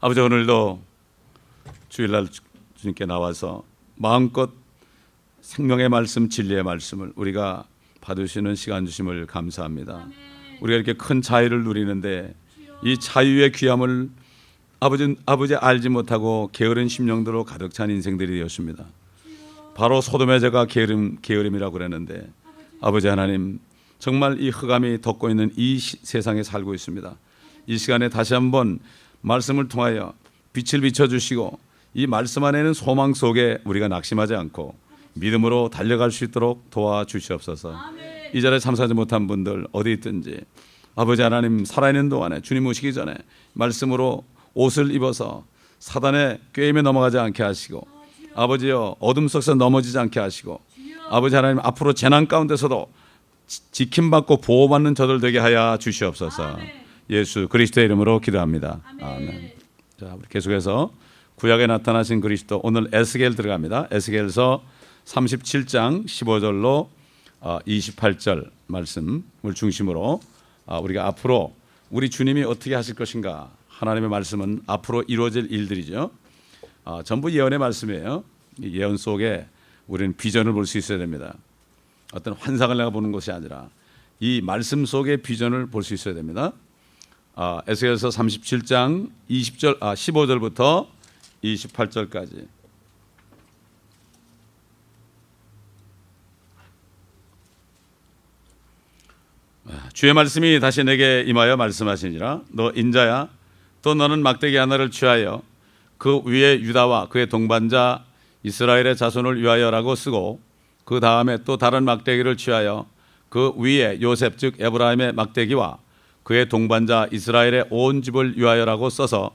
아버지, 오늘도 주일날 주님께 나와서 마음껏 생명의 말씀, 진리의 말씀을 우리가 받으시는 시간 주심을 감사합니다. 우리가 이렇게 큰 자유를 누리는데 이 자유의 귀함을 아버지 알지 못하고 게으른 심령들로 가득 찬 인생들이 되었습니다. 바로 소돔의 죄가 게으름이라고 그랬는데 아버지 하나님, 정말 이 흑암이 덮고 있는 이 세상에 살고 있습니다. 이 시간에 다시 한번 말씀을 통하여 빛을 비춰주시고 이 말씀 안에는 소망 속에 우리가 낙심하지 않고 믿음으로 달려갈 수 있도록 도와주시옵소서. 이 자리에 참석하지 못한 분들 어디 있든지 아버지 하나님, 살아있는 동안에 주님 오시기 전에 말씀으로 옷을 입어서 사단의 꾀임에 넘어가지 않게 하시고 아버지여 어둠 속에서 넘어지지 않게 하시고 아버지 하나님, 앞으로 재난 가운데서도 지킴받고 보호받는 저들 되게 하여 주시옵소서. 예수 그리스도의 이름으로 기도합니다. 아멘. 자, 우리 계속해서 구약에 나타나신 그리스도, 오늘 에스겔 들어갑니다. 에스겔서 37장 15절로 28절 말씀을 중심으로 우리가 앞으로 우리 주님이 어떻게 하실 것인가, 하나님의 말씀은 앞으로 이루어질 일들이죠. 전부 예언의 말씀이에요. 이 예언 속에 우리는 비전을 볼 수 있어야 됩니다. 어떤 환상을 내가 보는 것이 아니라 이 말씀 속의 비전을 볼 수 있어야 됩니다. 에스겔서 37장 15절부터 28절까지. 주의 말씀이 다시 내게 임하여 말씀하시니라. 너 인자야, 또 너는 막대기 하나를 취하여 그 위에 유다와 그의 동반자 이스라엘의 자손을 위하여라고 쓰고, 그 다음에 또 다른 막대기를 취하여 그 위에 요셉 즉 에브라임의 막대기와 그의 동반자 이스라엘의 온 집을 위하여라고 써서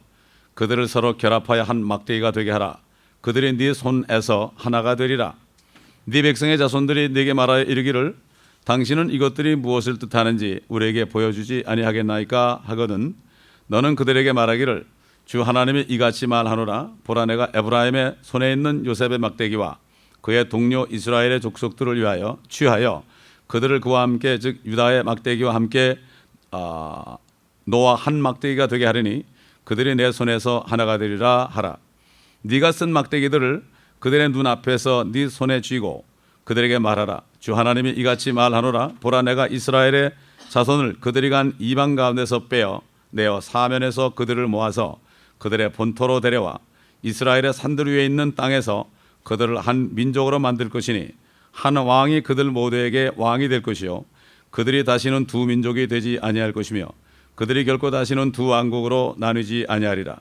그들을 서로 결합하여 한 막대기가 되게 하라. 그들이 네 손에서 하나가 되리라. 네 백성의 자손들이 네게 말하여 이르기를 당신은 이것들이 무엇을 뜻하는지 우리에게 보여주지 아니하겠나이까 하거든. 너는 그들에게 말하기를 주 하나님이 이같이 말하노라. 보라, 내가 에브라임의 손에 있는 요셉의 막대기와 그의 동료 이스라엘의 족속들을 위하여 취하여 그들을 그와 함께 즉 유다의 막대기와 함께 너와 한 막대기가 되게 하리니 그들이 내 손에서 하나가 되리라 하라. 네가 쓴 막대기들을 그들의 눈 앞에서 네 손에 쥐고 그들에게 말하라. 주 하나님이 이같이 말하노라. 보라, 내가 이스라엘의 자손을 그들이 간 이방 가운데서 내어 사면에서 그들을 모아서 그들의 본토로 데려와 이스라엘의 산들 위에 있는 땅에서 그들을 한 민족으로 만들 것이니 한 왕이 그들 모두에게 왕이 될 것이요 그들이 다시는 두 민족이 되지 아니할 것이며 그들이 결코 다시는 두 왕국으로 나뉘지 아니하리라.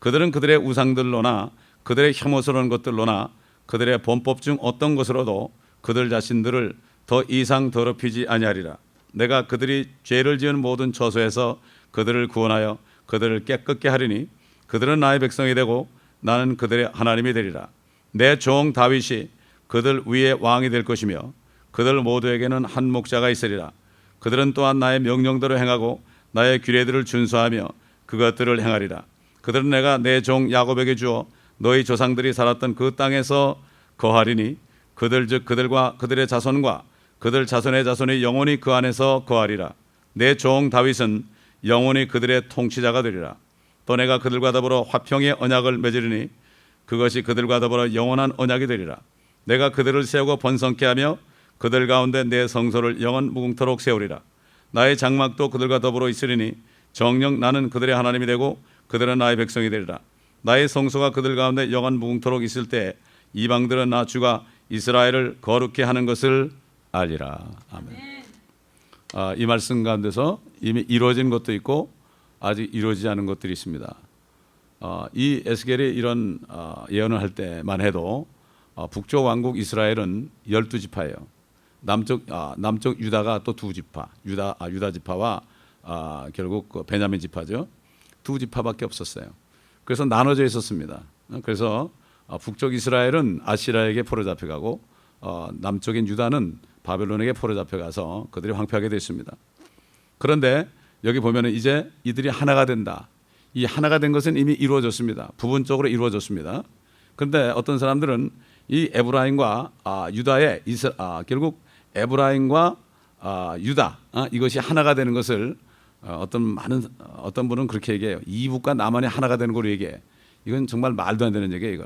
그들은 그들의 우상들로나 그들의 혐오스러운 것들로나 그들의 범법 중 어떤 것으로도 그들 자신들을 더 이상 더럽히지 아니하리라. 내가 그들이 죄를 지은 모든 처소에서 그들을 구원하여 그들을 깨끗게 하리니 그들은 나의 백성이 되고 나는 그들의 하나님이 되리라. 내 종 다윗이 그들 위에 왕이 될 것이며 그들 모두에게는 한 목자가 있으리라. 그들은 또한 나의 명령대로 행하고 나의 규례들을 준수하며 그것들을 행하리라. 그들은 내가 내 종 야곱에게 주어 너희 조상들이 살았던 그 땅에서 거하리니 그들 즉 그들과 그들의 자손과 그들 자손의 자손이 영원히 그 안에서 거하리라. 내 종 다윗은 영원히 그들의 통치자가 되리라. 또 내가 그들과 더불어 화평의 언약을 맺으리니 그것이 그들과 더불어 영원한 언약이 되리라. 내가 그들을 세우고 번성케 하며 그들 가운데 내 성소를 영원 무궁토록 세우리라. 나의 장막도 그들과 더불어 있으리니 정녕 나는 그들의 하나님이 되고 그들은 나의 백성이 되리라. 나의 성소가 그들 가운데 영원 무궁토록 있을 때 이방들은 나 주가 이스라엘을 거룩케 하는 것을 알리라. 아멘. 이 말씀 가운데서 이미 이루어진 것도 있고 아직 이루어지지 않은 것들이 있습니다. 이 에스겔이 이런 예언을 할 때만 해도 북쪽 왕국 이스라엘은 12지파예요. 남쪽 유다가 또 2지파, 유다 지파와 결국 그 베냐민 지파죠. 2지파밖에 없었어요. 그래서 나눠져 있었습니다. 그래서 북쪽 이스라엘은 아시라에게 포로 잡혀가고 남쪽인 유다는 바벨론에게 포로 잡혀가서 그들이 황폐하게 됐습니다. 그런데 여기 보면은 이제 이들이 하나가 된다. 이 하나가 된 것은 이미 이루어졌습니다. 부분적으로 이루어졌습니다. 그런데 어떤 사람들은 이 에브라임과 유다의 결국 에브라임과 유다 이것이 하나가 되는 것을 어떤 분은 그렇게 얘기해요. 이북과 남한이 하나가 되는 걸로 얘기해. 이건 정말 말도 안 되는 얘기예요.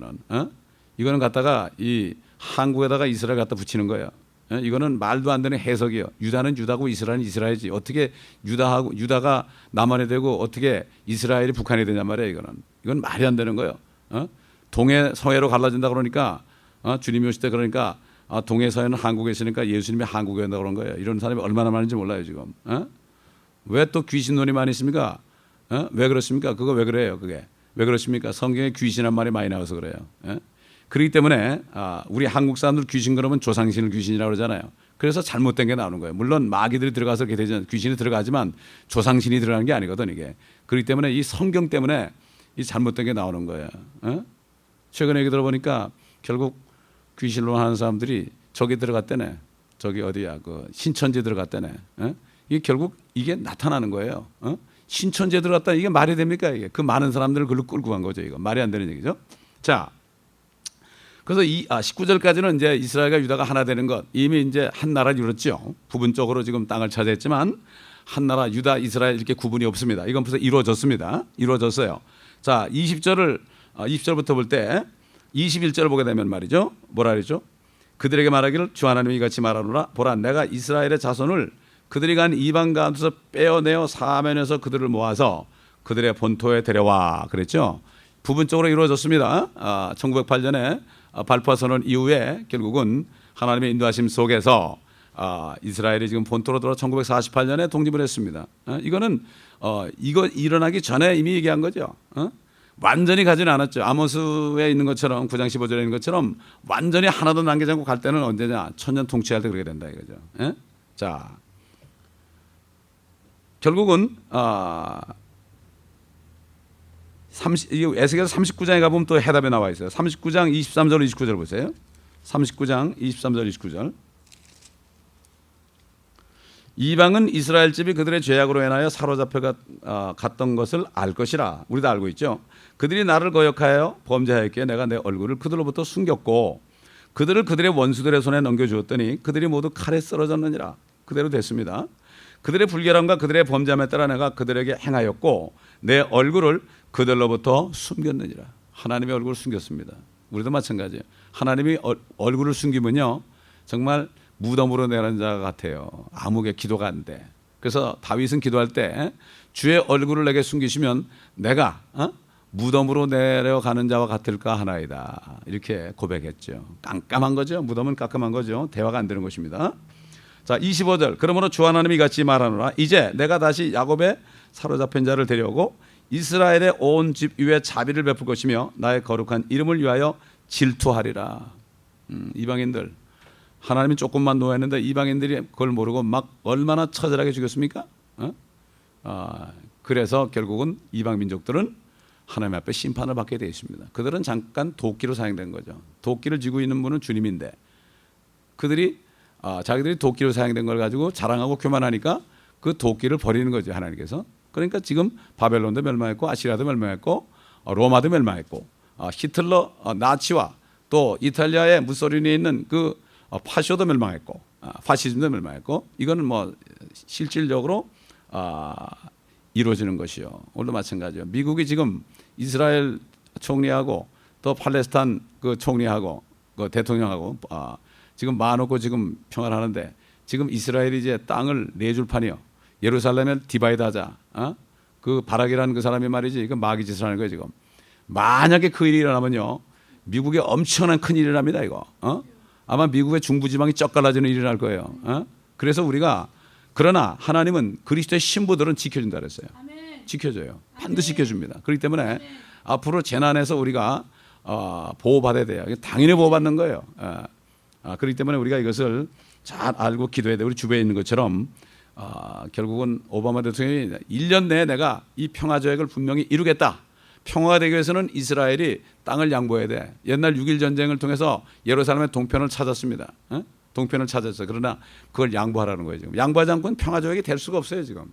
이거는 갖다가 이 한국에다가 이스라엘 갖다 붙이는 거예요. 이거는 말도 안 되는 해석이에요. 유다는 유다고 이스라엘은 이스라엘이지. 어떻게 유다가 남한이 되고 어떻게 이스라엘이 북한이 되냔 말이에요. 이건 말이 안 되는 거예요. 동해 서해로 갈라진다 그러니까 주님이 오실 때 그러니까 동해 서해는 한국에 있으니까 예수님이 한국에 온다 그런 거예요. 이런 사람이 얼마나 많은지 몰라요 지금. 왜 또 귀신론이 많이 있습니까? 왜 그렇습니까? 그거 왜 그래요? 그게 왜 그렇습니까? 성경에 귀신한 말이 많이 나와서 그래요. 그렇기 때문에 우리 한국 사람들 귀신 그러면 조상신을 귀신이라고 그러잖아요. 그래서 잘못된 게 나오는 거예요. 물론 마귀들이 들어가서 이렇게 되지 귀신이 들어가지만 조상신이 들어가는 게 아니거든 이게. 그렇기 때문에 이 성경 때문에 이 잘못된 게 나오는 거예요. 최근에 얘기 들어보니까 결국 귀신론 하는 사람들이 저기 들어갔대네. 저기 어디야 그 신천지 들어갔대네. 이게 결국 이게 나타나는 거예요. 신천지에 들어갔다 이게 말이 됩니까 이게? 그 많은 사람들을 그걸로 끌고 간 거죠. 이거 말이 안 되는 얘기죠. 자, 그래서 19절까지는 이제 이스라엘과 유다가 하나 되는 것 이미 이제 한 나라를 이뤘죠. 부분적으로 지금 땅을 차지했지만 한 나라 유다 이스라엘 이렇게 구분이 없습니다. 이건 벌써 이루어졌습니다. 이루어졌어요. 자, 20절부터 볼 때 21절을 보게 되면 말이죠. 뭐라 그랬죠? 그들에게 말하기를 주 하나님이 이같이 말하노라. 보라 내가 이스라엘의 자손을 그들이 간 이방 가운데서 빼어내어 사면에서 그들을 모아서 그들의 본토에 데려와 그랬죠. 부분적으로 이루어졌습니다. 1908년에 발포 선언 이후에 결국은 하나님의 인도하심 속에서 이스라엘이 지금 본토로 들어 1948년에 독립을 했습니다. 이거는 이거 일어나기 전에 이미 얘기한 거죠. 완전히 가지는 않았죠. 아모스에 있는 것처럼 9장 15절에 있는 것처럼 완전히 하나도 남기지 않고 갈 때는 언제냐? 천년 통치할 때 그렇게 된다 이거죠. 자, 결국은 에스겔 39장에 가보면 또 해답이 나와 있어요. 39장 23절 29절 보세요. 39장 23절 29절. 이방은 이스라엘 집이 그들의 죄악으로 인하여 사로잡혀 갔던 것을 알 것이라. 우리도 알고 있죠. 그들이 나를 거역하여 범죄하였기에 내가 내 얼굴을 그들로부터 숨겼고 그들을 그들의 원수들의 손에 넘겨주었더니 그들이 모두 칼에 쓰러졌느니라. 그대로 됐습니다. 그들의 불결함과 그들의 범죄함에 따라 내가 그들에게 행하였고 내 얼굴을 그들로부터 숨겼느니라. 하나님의 얼굴을 숨겼습니다. 우리도 마찬가지예요. 하나님이 얼굴을 숨기면요 정말 무덤으로 내는 자 같아요. 아무게 기도가 안 돼. 그래서 다윗은 기도할 때 주의 얼굴을 내게 숨기시면 내가 무덤으로 내려가는 자와 같을까 하나이다. 이렇게 고백했죠. 깜깜한 거죠. 무덤은 깜깜한 거죠. 대화가 안 되는 것입니다. 자, 25절. 그러므로 주 하나님이 같이 말하노라. 이제 내가 다시 야곱의 사로잡힌 자를 데려오고 이스라엘의 온 집 위에 자비를 베풀 것이며 나의 거룩한 이름을 위하여 질투하리라. 이방인들 하나님이 조금만 노했는데 이방인들이 그걸 모르고 막 얼마나 처절하게 죽였습니까? 그래서 결국은 이방 민족들은 하나님 앞에 심판을 받게 되어 있습니다. 그들은 잠깐 도끼로 사용된 거죠. 도끼를 쥐고 있는 분은 주님인데 그들이 자기들이 도끼로 사용된 걸 가지고 자랑하고 교만하니까 그 도끼를 버리는 거죠. 하나님께서. 그러니까 지금 바벨론도 멸망했고 아시리아도 멸망했고 로마도 멸망했고 히틀러 나치와 또 이탈리아의 무솔리니에 있는 그 파쇼도 멸망했고 파시즘도 멸망했고 이거는 뭐 실질적으로 이루어지는 것이요. 오늘도 마찬가지요. 미국이 지금 이스라엘 총리하고 또 팔레스타인 그 총리하고 그 대통령하고 지금 마놓고 지금 평화를 하는데 지금 이스라엘이 이제 땅을 내줄 판이요. 예루살렘을 디바이드하자. 그 바락이라는 그 사람이 말이지 이거 마귀 짓을 하는 거예요 지금. 만약에 그 일이 일어나면요 미국에 엄청난 큰 일이 납니다 이거. 아마 미국의 중부지방이 쩍 갈라지는 일이 날 거예요. 그래서 우리가 그러나 하나님은 그리스도의 신부들은 지켜준다 그랬어요. 지켜줘요. 반드시 지켜줍니다. 그렇기 때문에 앞으로 재난에서 우리가 보호받아야 돼요. 당연히 보호받는 거예요. 그렇기 때문에 우리가 이것을 잘 알고 기도해야 돼요. 우리 주변에 있는 것처럼 결국은 오바마 대통령이 1년 내에 내가 이 평화조약을 분명히 이루겠다. 평화가 되기 위해서는 이스라엘이 땅을 양보해야 돼. 옛날 6.1 전쟁을 통해서 예루살렘의 동편을 찾았습니다. 동편을 찾았어요. 그러나 그걸 양보하라는 거예요. 지금 양보하지 않고는 평화조약이 될 수가 없어요. 지금.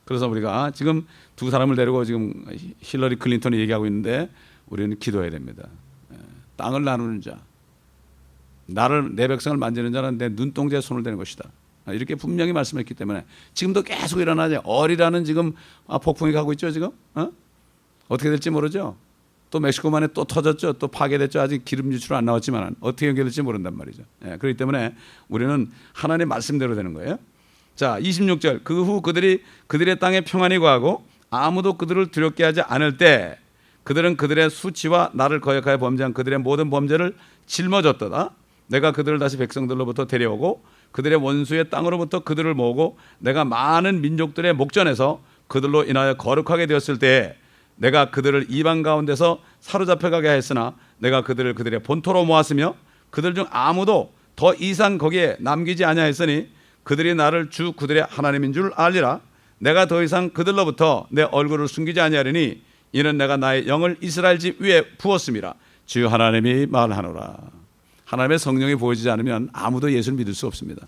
그래서 우리가 지금 두 사람을 데리고 지금 힐러리 클린턴이 얘기하고 있는데 우리는 기도해야 됩니다. 땅을 나누는 자, 나를 내 백성을 만지는 자는 내 눈동자에 손을 대는 것이다. 이렇게 분명히 말씀했기 때문에 지금도 계속 일어나죠. 어리라는 지금 폭풍이 가고 있죠. 지금 어떻게 될지 모르죠. 또 멕시코만에 또 터졌죠. 또 파괴됐죠. 아직 기름 유출 안 나왔지만 어떻게 연결될지 모른단 말이죠. 그렇기 때문에 우리는 하나님의 말씀대로 되는 거예요. 자, 26절. 그 후 그들의 땅에 평안히 거하고 아무도 그들을 두렵게 하지 않을 때 그들은 그들의 수치와 나를 거역하여 범죄한 그들의 모든 범죄를 짊어졌도다. 내가 그들을 다시 백성들로부터 데려오고 그들의 원수의 땅으로부터 그들을 모으고 내가 많은 민족들의 목전에서 그들로 인하여 거룩하게 되었을 때 내가 그들을 이방 가운데서 사로잡혀가게 하였으나 내가 그들을 그들의 본토로 모았으며 그들 중 아무도 더 이상 거기에 남기지 아니하였으니 그들이 나를 주 그들의 하나님인 줄 알리라. 내가 더 이상 그들로부터 내 얼굴을 숨기지 아니하리니 이는 내가 나의 영을 이스라엘 집 위에 부었음이라. 주 하나님이 말하노라. 하나님의 성령이 보여지지 않으면 아무도 예수를 믿을 수 없습니다.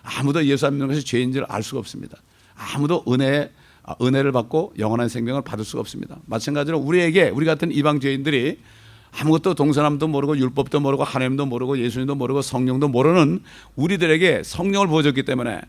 아무도 예수 안 믿는 것이 죄인 줄 알 수가 없습니다. 아무도 은혜를 받고 영원한 생명을 받을 수가 없습니다. 마찬가지로 우리 같은 이방 죄인들이 아무것도 동서남도 모르고 율법도 모르고 하나님도 모르고 예수님도 모르고 성령도 모르는 우리들에게 성령을 보여줬기 때문에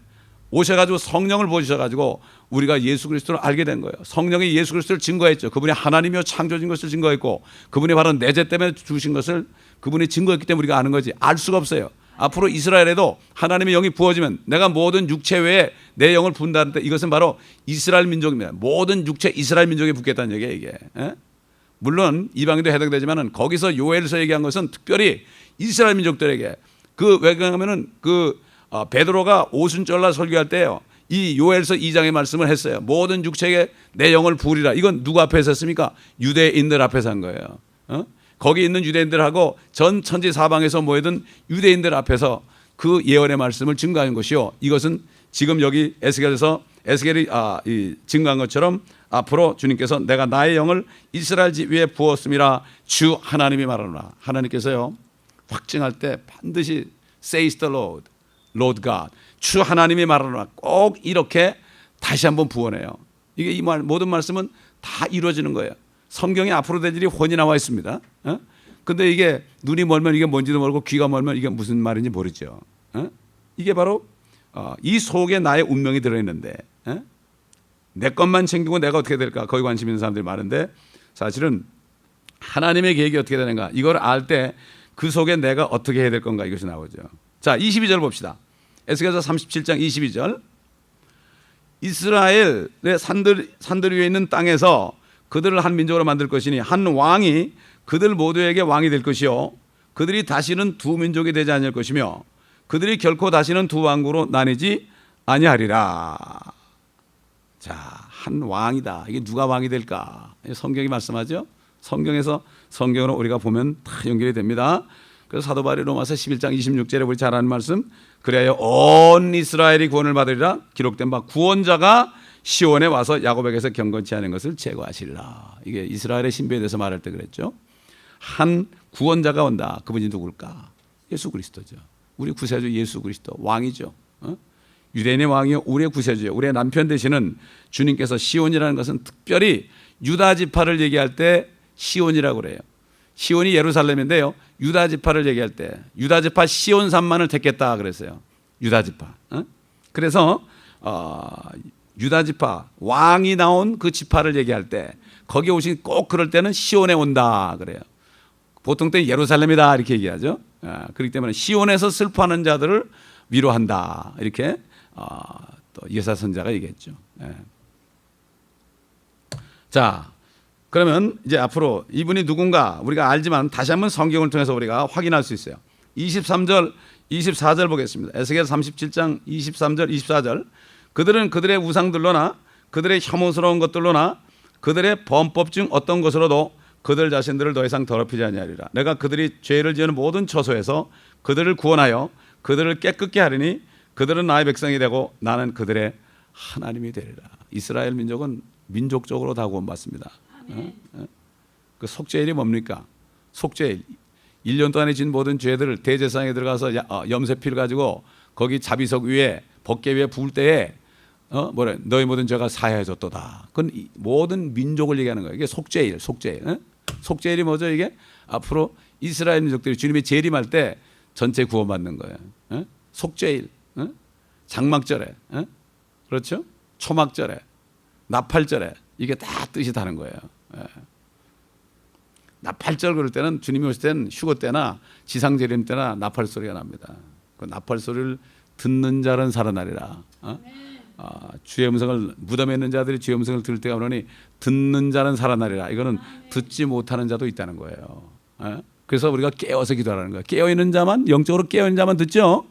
오셔가지고 성령을 보여주셔가지고 우리가 예수 그리스도를 알게 된 거예요. 성령이 예수 그리스도를 증거했죠. 그분이 하나님이요 창조주인 것을 증거했고 그분이 바로 내 죄 때문에 주신 것을 그분이 증거했기 때문에 우리가 아는 거지. 알 수가 없어요. 앞으로 이스라엘에도 하나님의 영이 부어지면 내가 모든 육체 외에 내 영을 부은다는데 이것은 바로 이스라엘 민족입니다. 모든 육체 이스라엘 민족에 붓겠다는 얘기예요, 이게. 물론 이방인도 해당되지만은 거기서 요엘서 얘기한 것은 특별히 이스라엘 민족들에게 왜 그러냐면은 베드로가 오순절날 설교할 때요. 이 요엘서 2장의 말씀을 했어요. 모든 육체에 내 영을 부으리라. 이건 누구 앞에서 했습니까? 유대인들 앞에서 한 거예요. 거기 있는 유대인들하고 전 천지 사방에서 모여든 유대인들 앞에서 그 예언의 말씀을 증거한 것이요. 이것은 지금 여기 에스겔이 증거한 것처럼 앞으로 주님께서 내가 나의 영을 이스라엘 집 위에 부었음이라 주 하나님이 말하노라. 하나님께서요 확증할 때 반드시 says the Lord God. 주 하나님이 말하노라. 꼭 이렇게 다시 한번 부어내요. 이게 이 모든 말씀은 다 이루어지는 거예요. 성경에 앞으로 될 일이 훤히 나와 있습니다. 근데 이게 눈이 멀면 이게 뭔지도 모르고 귀가 멀면 이게 무슨 말인지 모르죠. 이게 바로 이 속에 나의 운명이 들어있는데 내 것만 챙기고 내가 어떻게 될까 거기 관심 있는 사람들이 많은데 사실은 하나님의 계획이 어떻게 되는가 이걸 알 때 그 속에 내가 어떻게 해야 될 건가 이것이 나오죠. 자, 22절 봅시다. 에스겔서 37장 22절. 이스라엘의 산들 위에 있는 땅에서 그들을 한 민족으로 만들 것이니 한 왕이 그들 모두에게 왕이 될 것이요 그들이 다시는 두 민족이 되지 않을 것이며 그들이 결코 다시는 두 왕국으로 나뉘지 아니하리라. 자, 한 왕이다. 이게 누가 왕이 될까? 성경이 말씀하죠. 성경으로 우리가 보면 다 연결이 됩니다. 그래서 사도 바울이 로마서 11장 26절에 우리 잘 아는 말씀 그래야 온 이스라엘이 구원을 받으리라 기록된 바 구원자가 시온에 와서 야곱에게서 경건치 않은 것을 제거하시리라. 이게 이스라엘의 신비에 대해서 말할 때 그랬죠. 한 구원자가 온다. 그분이 누굴까? 예수 그리스도죠. 우리 구세주 예수 그리스도 왕이죠. 유대인의 왕이요 우리의 구세주요 우리의 남편 되시는 주님께서 시온이라는 것은 특별히 유다 지파를 얘기할 때 시온이라고 그래요. 시온이 예루살렘인데요. 유다 지파를 얘기할 때 유다 지파 시온 산만을 택했다 그랬어요. 유다 지파. 그래서 유다 지파 왕이 나온 그 지파를 얘기할 때 거기 오신 꼭 그럴 때는 시온에 온다 그래요. 보통 때 예루살렘이다 이렇게 얘기하죠. 그렇기 때문에 시온에서 슬퍼하는 자들을 위로한다 이렇게 또 예사 선자가 얘기했죠. 자, 그러면 이제 앞으로 이분이 누군가 우리가 알지만 다시 한번 성경을 통해서 우리가 확인할 수 있어요. 23절, 24절 보겠습니다. 에스겔 37장 23절, 24절. 그들은 그들의 우상들로나 그들의 혐오스러운 것들로나 그들의 범법 중 어떤 것으로도 그들 자신들을 더 이상 더럽히지 아니하리라. 내가 그들이 죄를 지은 모든 처소에서 그들을 구원하여 그들을 깨끗게 하리니 그들은 나의 백성이 되고 나는 그들의 하나님이 되리라. 이스라엘 민족은 민족적으로 다 구원받습니다. 그 속죄일이 뭡니까? 속죄일. 1년 동안에 진 모든 죄들을 대제사장에 들어가서 염세피를 가지고 거기 자비석 위에 법궤 위에 부을 때에 너희 모든 죄가 사해졌도다. 그건 모든 민족을 얘기하는 거예요. 이게 속죄일. 속죄일이 뭐죠? 이게 앞으로 이스라엘 민족들이 주님의 재림할 때 전체 구원받는 거예요. 속죄일. 장막절에, 그렇죠? 초막절에, 나팔절에 이게 다 뜻이 다른 거예요. 나팔절 그럴 때는 주님이 오실 때는 휴거 때나 지상재림 때나 나팔 소리가 납니다. 그 나팔 소리를 듣는 자는 살아나리라. 주의 음성을 무덤에 있는 자들이 주의 음성을 들을 때가 오르니 듣는 자는 살아나리라. 이거는 듣지 못하는 자도 있다는 거예요. 그래서 우리가 깨어서 기도하라는 거예요. 깨어있는 자만, 영적으로 깨어있는 자만 듣죠.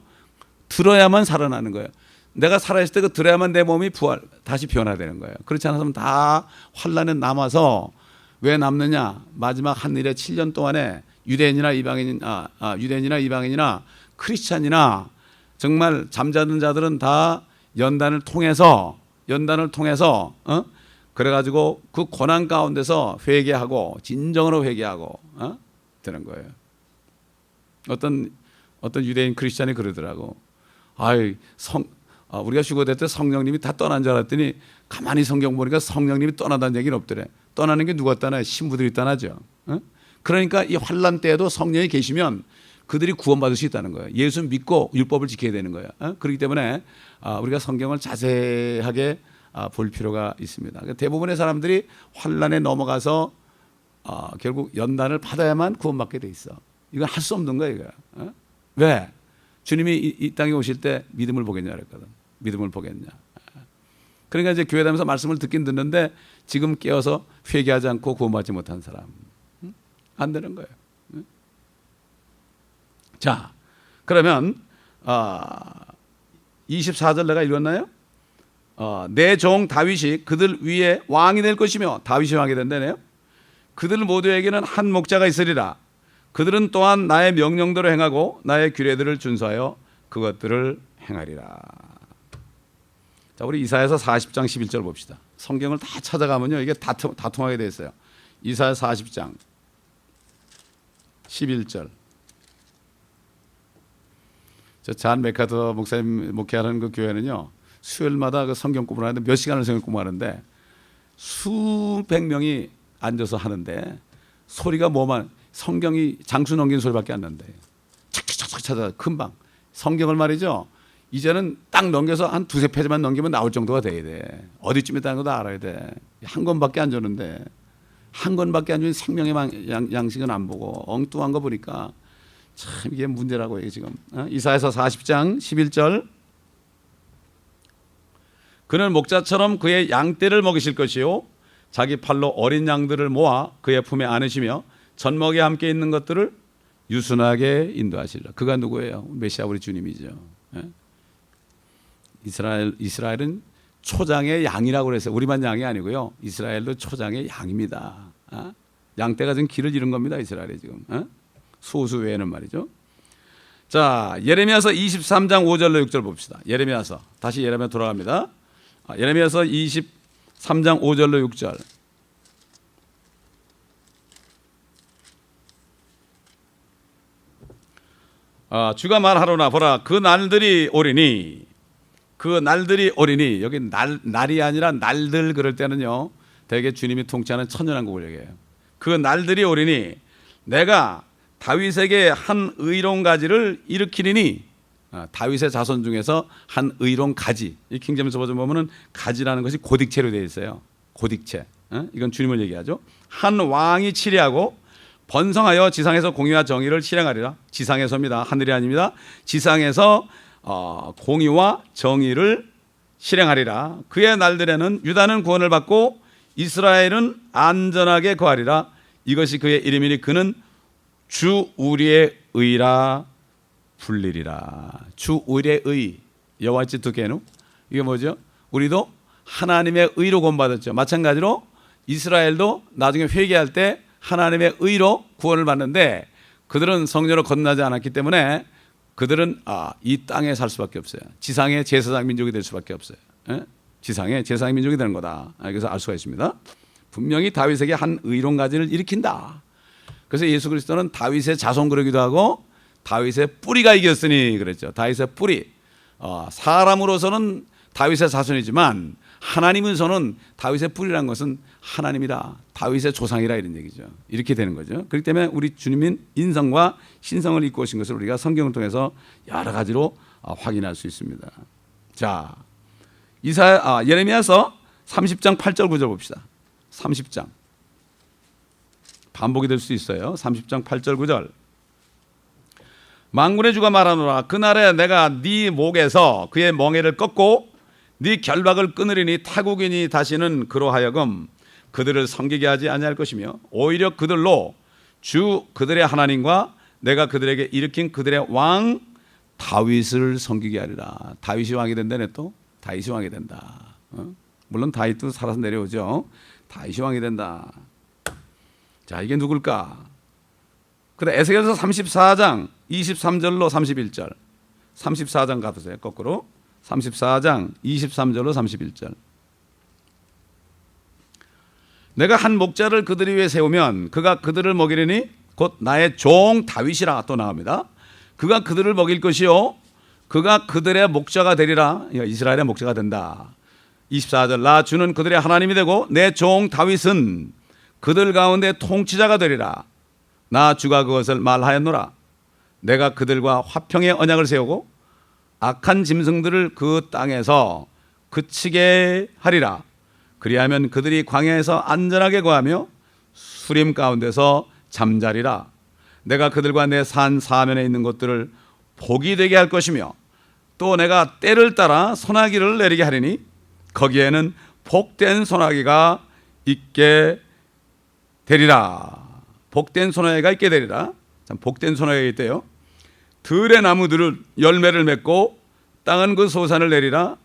들어야만 살아나는 거예요. 내가 살아있을 때 그 들어야만 내 몸이 다시 변화되는 거예요. 그렇지 않았으면 다 환란에 남아서 왜 남느냐? 마지막 한일의 7년 동안에 유대인이나 이방인이나 크리스찬이나 정말 잠자는 자들은 다 연단을 통해서 그래가지고 그 고난 가운데서 회개하고 진정으로 회개하고 되는 거예요. 어떤 유대인 크리스찬이 그러더라고. 우리가 휴거될 때 성령님이 다 떠난 줄 알았더니 가만히 성경 보니까 성령님이 떠나다는 얘기는 없더래. 떠나는 게 누가 떠나요? 신부들이 떠나죠. 그러니까 이 환란 때에도 성령이 계시면 그들이 구원받을 수 있다는 거예요. 예수 믿고 율법을 지켜야 되는 거예요. 그렇기 때문에 우리가 성경을 자세하게 볼 필요가 있습니다. 대부분의 사람들이 환란에 넘어가서 결국 연단을 받아야만 구원받게 돼 있어. 이건 할 수 없는 거예요. 이거. 왜? 주님이 이 땅에 오실 때 믿음을 보겠냐 그랬거든. 믿음을 보겠냐. 그러니까 이제 교회 다니면서 말씀을 듣긴 듣는데 지금 깨어서 회개하지 않고 구원받지 못한 사람 안 되는 거예요. 자, 그러면 24절 내가 읽었나요? 내 종 다윗이 그들 위에 왕이 될 것이며, 다윗이 왕이 된다네요. 그들 모두에게는 한 목자가 있으리라. 그들은 또한 나의 명령대로 행하고 나의 규례들을 준수하여 그것들을 행하리라. 자, 우리 이사야서 40장 11절 봅시다. 성경을 다 찾아가면요 이게 다 통하게 돼 있어요. 이사야 40장 11절. 저 잔 메카더 목사님 목회하는 그 교회는요 수요일마다 그 성경 공부를 하는데 몇 시간을 성경 공부하는데 수백 명이 앉아서 하는데 소리가 뭐만 성경이 장수 넘기는 소리밖에 안 난대. 착착착 찾아 금방 성경을 말이죠. 이제는 딱 넘겨서 한 두세 페이지만 넘기면 나올 정도가 돼야 돼. 어디쯤에 있다는 것도 알아야 돼. 한 권밖에 안 줬는데 한 권밖에 안 주는 생명의 양식은 안 보고 엉뚱한 거 보니까 참 이게 문제라고 이게 지금. 이사야서 40장 11절. 그는 목자처럼 그의 양떼를 먹이실 것이요 자기 팔로 어린 양들을 모아 그의 품에 안으시며 젖먹이 함께 있는 것들을 유순하게 인도하시리라. 그가 누구예요? 메시아 우리 주님이죠. 이스라엘은 초장의 양이라고 그랬어요. 우리만 양이 아니고요. 이스라엘도 초장의 양입니다. 양떼가 지금 길을 잃은 겁니다. 이스라엘이 지금. 소수 외에는 말이죠. 자, 예레미야서 23장 5절로 6절 봅시다. 예레미야서 다시 예레미야 돌아갑니다. 예레미야서 23장 5절로 6절. 주가 말하노라 보라 그 날들이 오리니 여기 날이 아니라 날들 그럴 때는요 대개 주님이 통치하는 천년왕국을 얘기해요. 그 날들이 오리니 내가 다윗에게 한 의로운 가지를 일으키리니 다윗의 자손 중에서 한 의로운 가지. 이 킹제임스 버전 보면은 가지라는 것이 고딕체로 되어 있어요. 고딕체. 이건 주님을 얘기하죠. 한 왕이 치리하고 번성하여 지상에서 공의와 정의를 실행하리라. 지상에서입니다. 하늘이 아닙니다. 지상에서 공의와 정의를 실행하리라. 그의 날들에는 유다는 구원을 받고 이스라엘은 안전하게 거하리라. 이것이 그의 이름이니 그는 주 우리의 의라 불리리라. 주 우리의 의. 여호와의 두께누. 이게 뭐죠? 우리도 하나님의 의로 구원받았죠. 마찬가지로 이스라엘도 나중에 회개할 때 하나님의 의로 구원을 받는데 그들은 성전을 건너지 않았기 때문에 그들은 이 땅에 살 수밖에 없어요. 지상의 제사장 민족이 될 수밖에 없어요. 지상의 제사장 민족이 되는 거다. 그래서 알 수가 있습니다. 분명히 다윗에게 한 의로운 가지를 일으킨다. 그래서 예수 그리스도는 다윗의 자손 그러기도 하고 다윗의 뿌리가 이겼으니 그랬죠. 다윗의 뿌리. 사람으로서는 다윗의 자손이지만 하나님으로서는 다윗의 뿌리라는 것은 하나님이다. 다윗의 조상이라 이런 얘기죠. 이렇게 되는 거죠. 그렇기 때문에 우리 주님인 인성과 신성을 입고 오신 것을 우리가 성경을 통해서 여러 가지로 확인할 수 있습니다. 자, 예레미야서 30장 8절 9절 봅시다. 30장 반복이 될 수 있어요. 30장 8절 9절. 만군의 주가 말하노라. 그날에 내가 네 목에서 그의 멍에를 꺾고 네 결박을 끊으리니 타국인이 다시는 그로 하여금 그들을 섬기게 하지 아니할 것이며 오히려 그들로 주 그들의 하나님과 내가 그들에게 일으킨 그들의 왕 다윗을 섬기게 하리라. 다윗이 왕이 된다네. 또 다윗이 왕이 된다. 물론 다윗도 살아서 내려오죠. 다윗이 왕이 된다. 자, 이게 누굴까? 그래, 에스겔서 34장 23절로 31절. 34장 가보세요. 거꾸로 34장 23절로 31절. 내가 한 목자를 그들 위에 세우면 그가 그들을 먹이려니 곧 나의 종 다윗이라. 또 나옵니다. 그가 그들을 먹일 것이요 그가 그들의 목자가 되리라. 이스라엘의 목자가 된다. 24절. 나 주는 그들의 하나님이 되고 내 종 다윗은 그들 가운데 통치자가 되리라. 나 주가 그것을 말하였노라. 내가 그들과 화평의 언약을 세우고 악한 짐승들을 그 땅에서 그치게 하리라. 그리하면 그들이 광야에서 안전하게 거하며 수림 가운데서 잠자리라. 내가 그들과 내 산 사면에 있는 곳들을 복이 되게 할 것이며 또 내가 때를 따라 소나기를 내리게 하리니 거기에는 복된 소나기가 있게 되리라. 복된 소나기가 있게 되리라. 참, 복된 소나기가 있대요. 들의 나무들을 열매를 맺고 땅은 그 소산을 내리라.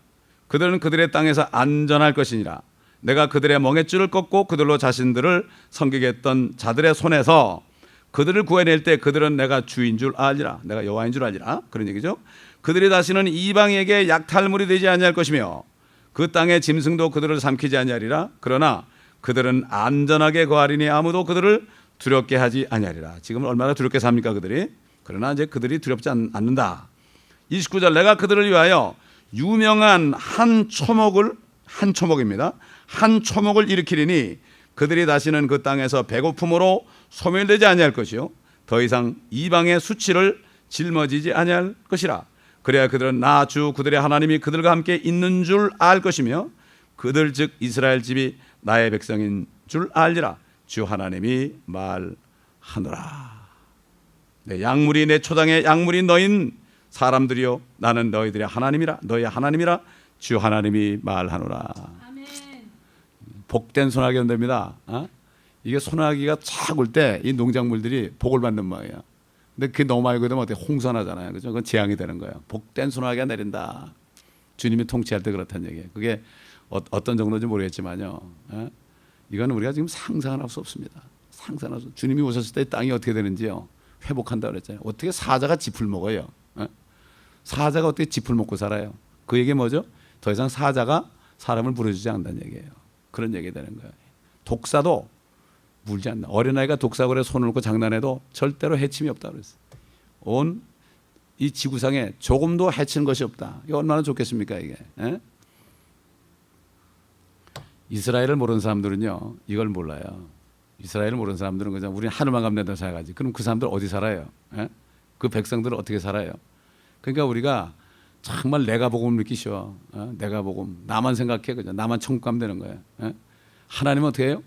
그들은 그들의 땅에서 안전할 것이니라. 내가 그들의 멍에줄을 꺾고 그들로 자신들을 섬기게 했던 자들의 손에서 그들을 구해낼 때 그들은 내가 주인 줄 알리라. 내가 여호와인 줄 알리라. 그런 얘기죠. 그들이 다시는 이방에게 약탈물이 되지 아니할 것이며 그 땅의 짐승도 그들을 삼키지 아니하리라. 그러나 그들은 안전하게 거하리니 아무도 그들을 두렵게 하지 아니하리라. 지금 얼마나 두렵게 삽니까 그들이? 그러나 이제 그들이 두렵지 않는다. 29절. 내가 그들을 위하여 유명한 한 초목입니다. 한 초목을 일으키리니 그들이 다시는 그 땅에서 배고픔으로 소멸되지 아니할 것이요 더 이상 이방의 수치를 짊어지지 아니할 것이라. 그래야 그들은 나 주 그들의 하나님이 그들과 함께 있는 줄 알 것이며 그들 즉 이스라엘 집이 나의 백성인 줄 알리라. 주 하나님이 말하노라. 내 약물이 내 초장의 약물이 너인 사람들이요 나는 너희들의 하나님이라. 너희의 하나님이라. 주 하나님이 말하노라. 아멘. 복된 소나기 온답니다. 이게 소나기가 착 올 때 이 농작물들이 복을 받는 모양이야. 근데 그게 너무 많이 되면 어떻게 홍수나잖아요. 그죠? 그건 재앙이 되는 거예요. 복된 소나기가 내린다. 주님이 통치할 때 그렇다는 얘기예요. 그게 어떤 정도인지 모르겠지만요. 이건 우리가 지금 상상할 수 없습니다. 상상할 수. 주님이 오셨을 때 땅이 어떻게 되는지요. 회복한다 그랬잖아요. 어떻게 사자가 짚을 먹어요? 사자가 어떻게 짚을 먹고 살아요? 그 얘기 뭐죠? 더 이상 사자가 사람을 물어주지 않는다는 얘기예요. 그런 얘기 되는 거예요. 독사도 물지 않는다. 어린아이가 독사골에 손을 놓고 장난해도 절대로 해침이 없다 그랬어요. 온 이 지구상에 조금도 해치는 것이 없다. 이게 얼마나 좋겠습니까 이게. 이스라엘을 모르는 사람들은요 이걸 몰라요. 이스라엘을 모르는 사람들은 그냥 우리는 하늘만 가면 된다고 생각하지. 그럼 그 사람들 어디 살아요? 그 백성들은 어떻게 살아요? 그러니까 우리가 정말 내가 복음을 느끼셔. 내가 복음. 나만 생각해. 그냥 나만 천국 가면 되는 거예요. 하나님은 어떻게 해요?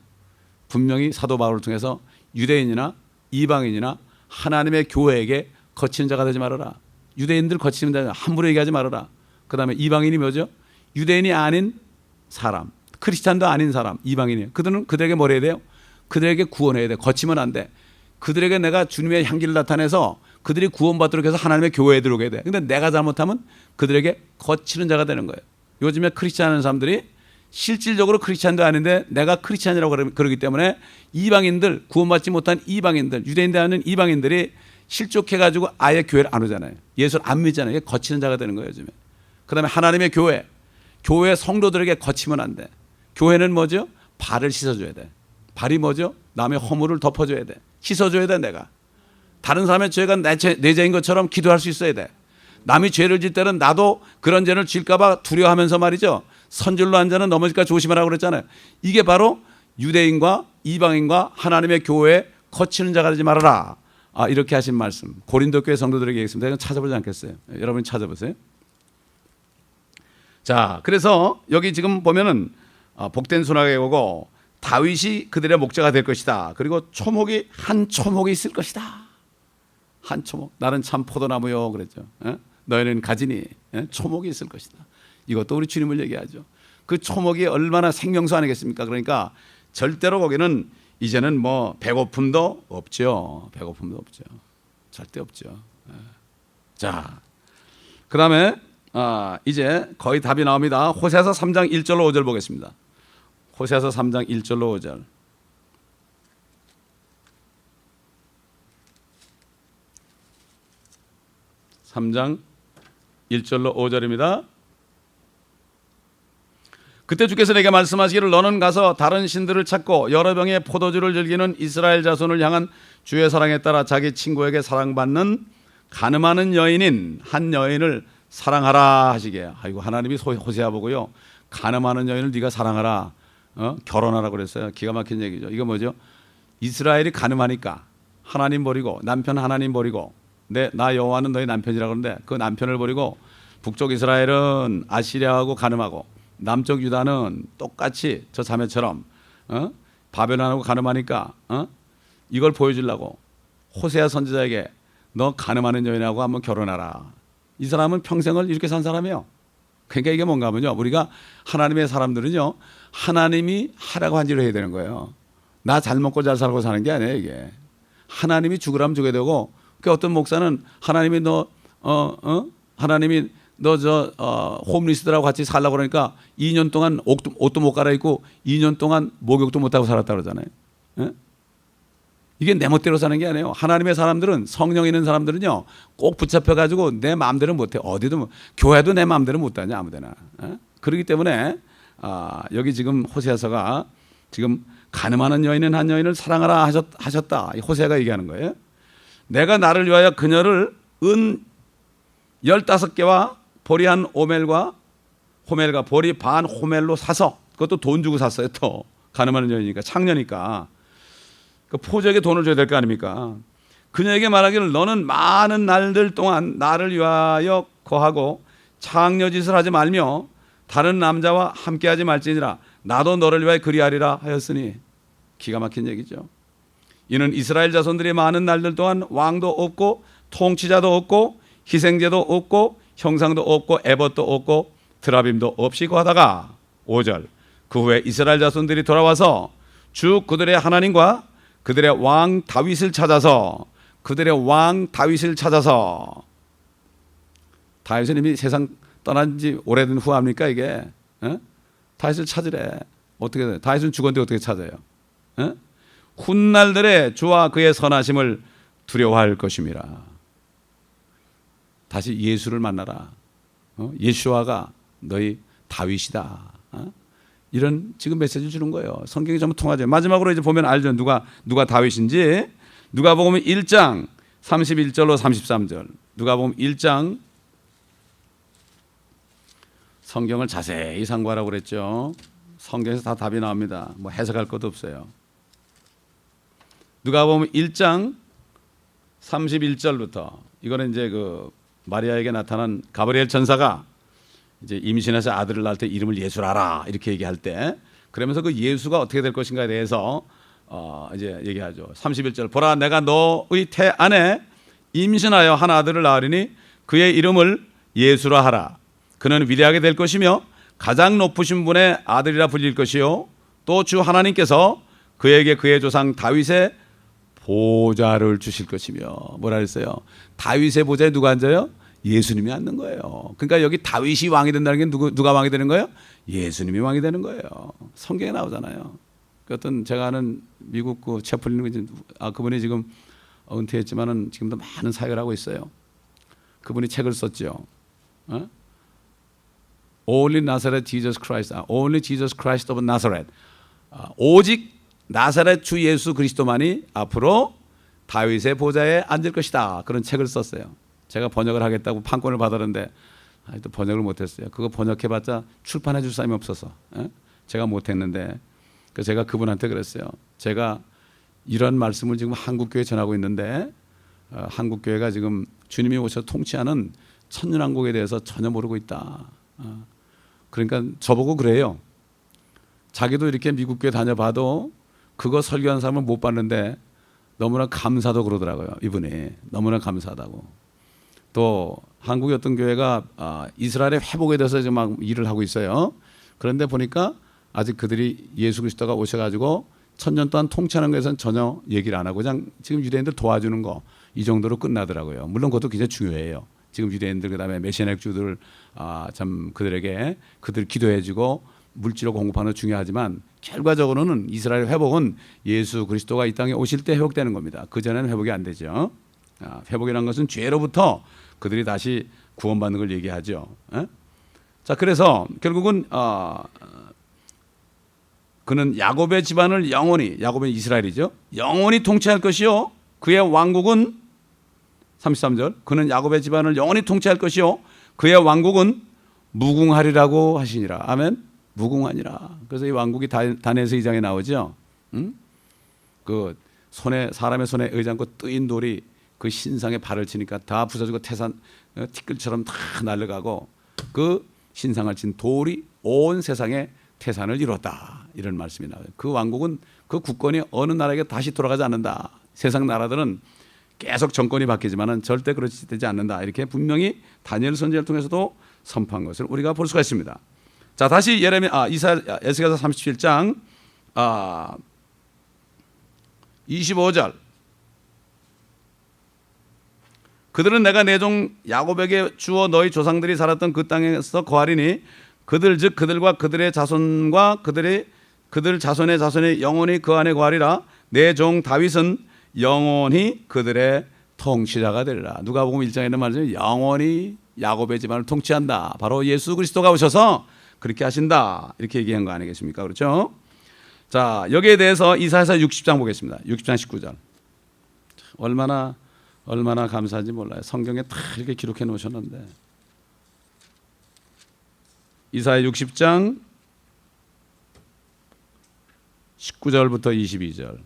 분명히 사도 바울을 통해서 유대인이나 이방인이나 하나님의 교회에게 거치는 자가 되지 말아라. 유대인들 거치는 자 함부로 얘기하지 말아라. 그 다음에 이방인이 뭐죠? 유대인이 아닌 사람, 크리스찬도 아닌 사람, 이방인이에요. 그들은 그들에게 뭘 해야 돼요? 그들에게 구원해야 돼. 거치면 안 돼. 그들에게 내가 주님의 향기를 나타내서 그들이 구원받도록 해서 하나님의 교회에 들어오게 돼. 근데 내가 잘못하면 그들에게 거치는 자가 되는 거예요. 요즘에 크리스찬 하는 사람들이 실질적으로 크리스찬도 아닌데 내가 크리스찬이라고 그러기 때문에 이방인들, 구원받지 못한 이방인들, 유대인들 하는 이방인들이 실족해가지고 아예 교회를 안 오잖아요. 예수를 안 믿잖아요. 거치는 자가 되는 거예요 요즘에. 그 다음에 하나님의 교회, 교회 성도들에게 거치면 안 돼. 교회는 뭐죠? 발을 씻어줘야 돼. 발이 뭐죠? 남의 허물을 덮어줘야 돼. 씻어줘야 돼 내가. 다른 사람의 죄가 내 죄인 것처럼 기도할 수 있어야 돼. 남이 죄를 질 때는 나도 그런 죄를 질까 봐 두려워하면서 말이죠. 선줄로 한 자는 넘어질까 조심하라고 그랬잖아요. 이게 바로 유대인과 이방인과 하나님의 교회에 거치는 자가 되지 말아라. 이렇게 하신 말씀. 고린도 교회 성도들에게 얘기했습니다. 이건 찾아보지 않겠어요. 여러분이 찾아보세요. 자, 그래서 여기 지금 보면은 복된 순환이 오고 다윗이 그들의 목자가 될 것이다. 그리고 초목이 한 초목이 있을 것이다. 한 초목. 나는 참 포도나무요 그랬죠. 너희는 가지니 초목이 있을 것이다. 이것도 우리 주님을 얘기하죠. 그 초목이 얼마나 생명수 아니겠습니까? 그러니까 절대로 거기는 이제는 뭐 배고픔도 없죠. 배고픔도 없죠. 절대 없죠. 자, 그 다음에 이제 거의 답이 나옵니다. 호세아서 3장 1절로 5절 보겠습니다. 호세아서 3장 1절로 5절. (3장 1절로 5절입니다) 그때 주께서 내게 말씀하시기를 너는 가서 다른 신들을 찾고 여러 병의 포도주를 즐기는 이스라엘 자손을 향한 주의 사랑에 따라 자기 친구에게 사랑받는 간음하는 여인인 한 여인을 사랑하라 하시게. 아이고, 하나님이 호세아 보고요, 간음하는 여인을 네가 사랑하라, 결혼하라 그랬어요. 기가 막힌 얘기죠. 이거 뭐죠? 이스라엘이 간음하니까 하나님 버리고, 남편 하나님 버리고, 나 여호와는 너희 남편이라 그러는데 그 남편을 버리고 북쪽 이스라엘은 아시리아하고 간음하고 남쪽 유다는 똑같이 저 자매처럼 바벨론하고 간음하니까 이걸 보여주려고 호세아 선지자에게 너 간음하는 여인하고 한번 결혼하라. 이 사람은 평생을 이렇게 산 사람이에요. 그러니까 이게 뭔가 하면요, 우리가 하나님의 사람들은요, 하나님이 하라고 한 대로 해야 되는 거예요. 나 잘 먹고 잘 살고 사는 게 아니에요. 이게 하나님이 죽으라면 죽게 되고, 그 어떤 목사는 하나님이 하나님이 너 홈리스들하고 같이 살라고 그러니까 2년 동안 옷도 못 갈아입고 2년 동안 목욕도 못 하고 살았다 그러잖아요. 이게 내 멋대로 사는 게 아니에요. 하나님의 사람들은, 성령 있는 사람들은요, 꼭 붙잡혀 가지고 내 마음대로 못 해. 어디도 교회도 내 마음대로 못 다녀 아무데나. 그렇기 때문에 여기 지금 호세아서가 지금 간음하는 여인은 한 여인을 사랑하라 하셨다. 호세아가 얘기하는 거예요. 내가 나를 위하여 그녀를 은 15개와 보리 한 호멜과 보리 반 호멜로 사서, 그것도 돈 주고 샀어요. 또 간음하는 여인이니까, 창녀니까 그 포도주에 돈을 줘야 될 거 아닙니까? 그녀에게 말하기를 너는 많은 날들 동안 나를 위하여 거하고 창녀짓을 하지 말며 다른 남자와 함께하지 말지니라. 나도 너를 위하여 그리하리라 하였으니. 기가 막힌 얘기죠. 이는 이스라엘 자손들이 많은 날들 동안 왕도 없고 통치자도 없고 희생제도 없고 형상도 없고 에봇도 없고 드라빔도 없이 거하다가 5절 그 후에 이스라엘 자손들이 돌아와서 주 그들의 하나님과 그들의 왕 다윗을 찾아서 다윗은 이미 세상 떠난 지 오래된 후합니까 이게? 다윗을 찾으래. 어떻게 돼? 다윗은 죽었는데 어떻게 찾아요? 훗날들의 주와 그의 선하심을 두려워할 것임이라. 다시 예수를 만나라. 예수와가 너희 다윗이다. 이런 지금 메시지 주는 거예요. 성경이 전부 통하죠. 마지막으로 이제 보면 알죠. 누가 다윗인지. 누가복음 1장 31절로 33절. 누가복음 1장, 성경을 자세히 상고하라고 그랬죠. 성경에서 다 답이 나옵니다. 뭐 해석할 것도 없어요. 누가복음 1장 31절부터, 이거는 이제 그 마리아에게 나타난 가브리엘 천사가 이제 임신해서 아들을 낳을 때 이름을 예수라라 이렇게 얘기할 때, 그러면서 그 예수가 어떻게 될 것인가에 대해서 이제 얘기하죠. 31절 보라 내가 너의 태 안에 임신하여 한 아들을 낳으리니 그의 이름을 예수라 하라. 그는 위대하게 될 것이며 가장 높으신 분의 아들이라 불릴 것이요 또 주 하나님께서 그에게 그의 조상 다윗의 보좌를 주실 것이며. 뭐라 그랬어요? 다윗의 보좌에 누가 앉아요? 예수님이 앉는 거예요. 그러니까 여기 다윗이 왕이 된다는 게 누가 왕이 되는 거예요? 예수님이 왕이 되는 거예요. 성경에 나오잖아요. 그 어떤 제가 아는 미국 그 채플린 그분이 지금 은퇴했지만은 지금도 많은 사역을 하고 있어요. 그분이 책을 썼죠. Only Nazareth Jesus Christ, Only Jesus Christ of Nazareth. 오직 나사렛 주 예수 그리스도만이 앞으로 다윗의 보좌에 앉을 것이다. 그런 책을 썼어요. 제가 번역을 하겠다고 판권을 받았는데 또 번역을 못했어요. 그거 번역해봤자 출판해 줄 사람이 없어서 제가 못했는데, 그래서 제가 그분한테 그랬어요. 제가 이런 말씀을 지금 한국교회에 전하고 있는데 한국교회가 지금 주님이 오셔서 통치하는 천년왕국에 대해서 전혀 모르고 있다. 그러니까 저보고 그래요. 자기도 이렇게 미국 교회 다녀봐도 그거 설교하는 사람은 못 봤는데 너무나 감사도 그러더라고요. 이분이 너무나 감사하다고. 또 한국의 어떤 교회가 이스라엘의 회복에 대해서 지금 막 일을 하고 있어요. 그런데 보니까 아직 그들이 예수 그리스도가 오셔가지고 1000년 동안 통치하는 것에서는 전혀 얘기를 안 하고 그냥 지금 유대인들 도와주는 거 이 정도로 끝나더라고요. 물론 그것도 굉장히 중요해요. 지금 유대인들 그다음에 메시아닉 주들 참 그들에게 그들 기도해주고 물질로 공급하는 거 중요하지만 결과적으로는 이스라엘 회복은 예수 그리스도가 이 땅에 오실 때 회복되는 겁니다. 그 전에는 회복이 안 되죠. 회복이라는 것은 죄로부터 그들이 다시 구원받는 걸 얘기하죠. 자, 그래서 결국은 그는 야곱의 집안을 영원히, 야곱은 이스라엘이죠, 영원히 통치할 것이요 그의 왕국은 33절, 그는 야곱의 집안을 영원히 통치할 것이요 그의 왕국은 무궁하리라고 하시니라. 아멘. 무궁하니라. 그래서 이 왕국이 다니엘서 2장에 나오죠. 그 손에, 사람의 손에 의지 않고 뜨인 돌이 그 신상에 발을 치니까 다 부서지고 태산 티끌처럼 다 날아가고 그 신상을 친 돌이 온 세상에 태산을 이뤘다. 이런 말씀이 나와요. 그 왕국은, 그 국권이 어느 나라에게 다시 돌아가지 않는다. 세상 나라들은 계속 정권이 바뀌지만은 절대 그렇지 되지 않는다. 이렇게 분명히 다니엘 선지자를 통해서도 선포한 것을 우리가 볼 수가 있습니다. 자, 다시 에스겔서 37장 25절. 그들은 내가 내 종 야곱에게 주어 너희 조상들이 살았던 그 땅에서 거하리니 그들 즉 그들과 그들의 자손과 그들 자손의 자손이 영원히 그 안에 거하리라. 내 종 다윗은 영원히 그들의 통치자가 되리라. 누가복음 1장에는 말이죠. 영원히 야곱의 집안을 통치한다. 바로 예수 그리스도가 오셔서 그렇게 하신다. 이렇게 얘기한 거 아니겠습니까? 그렇죠? 자, 여기에 대해서 이사야서 60장 보겠습니다. 60장 19절. 얼마나 감사한지 몰라요. 성경에 다 이렇게 기록해 놓으셨는데. 이사야 60장 19절부터 22절.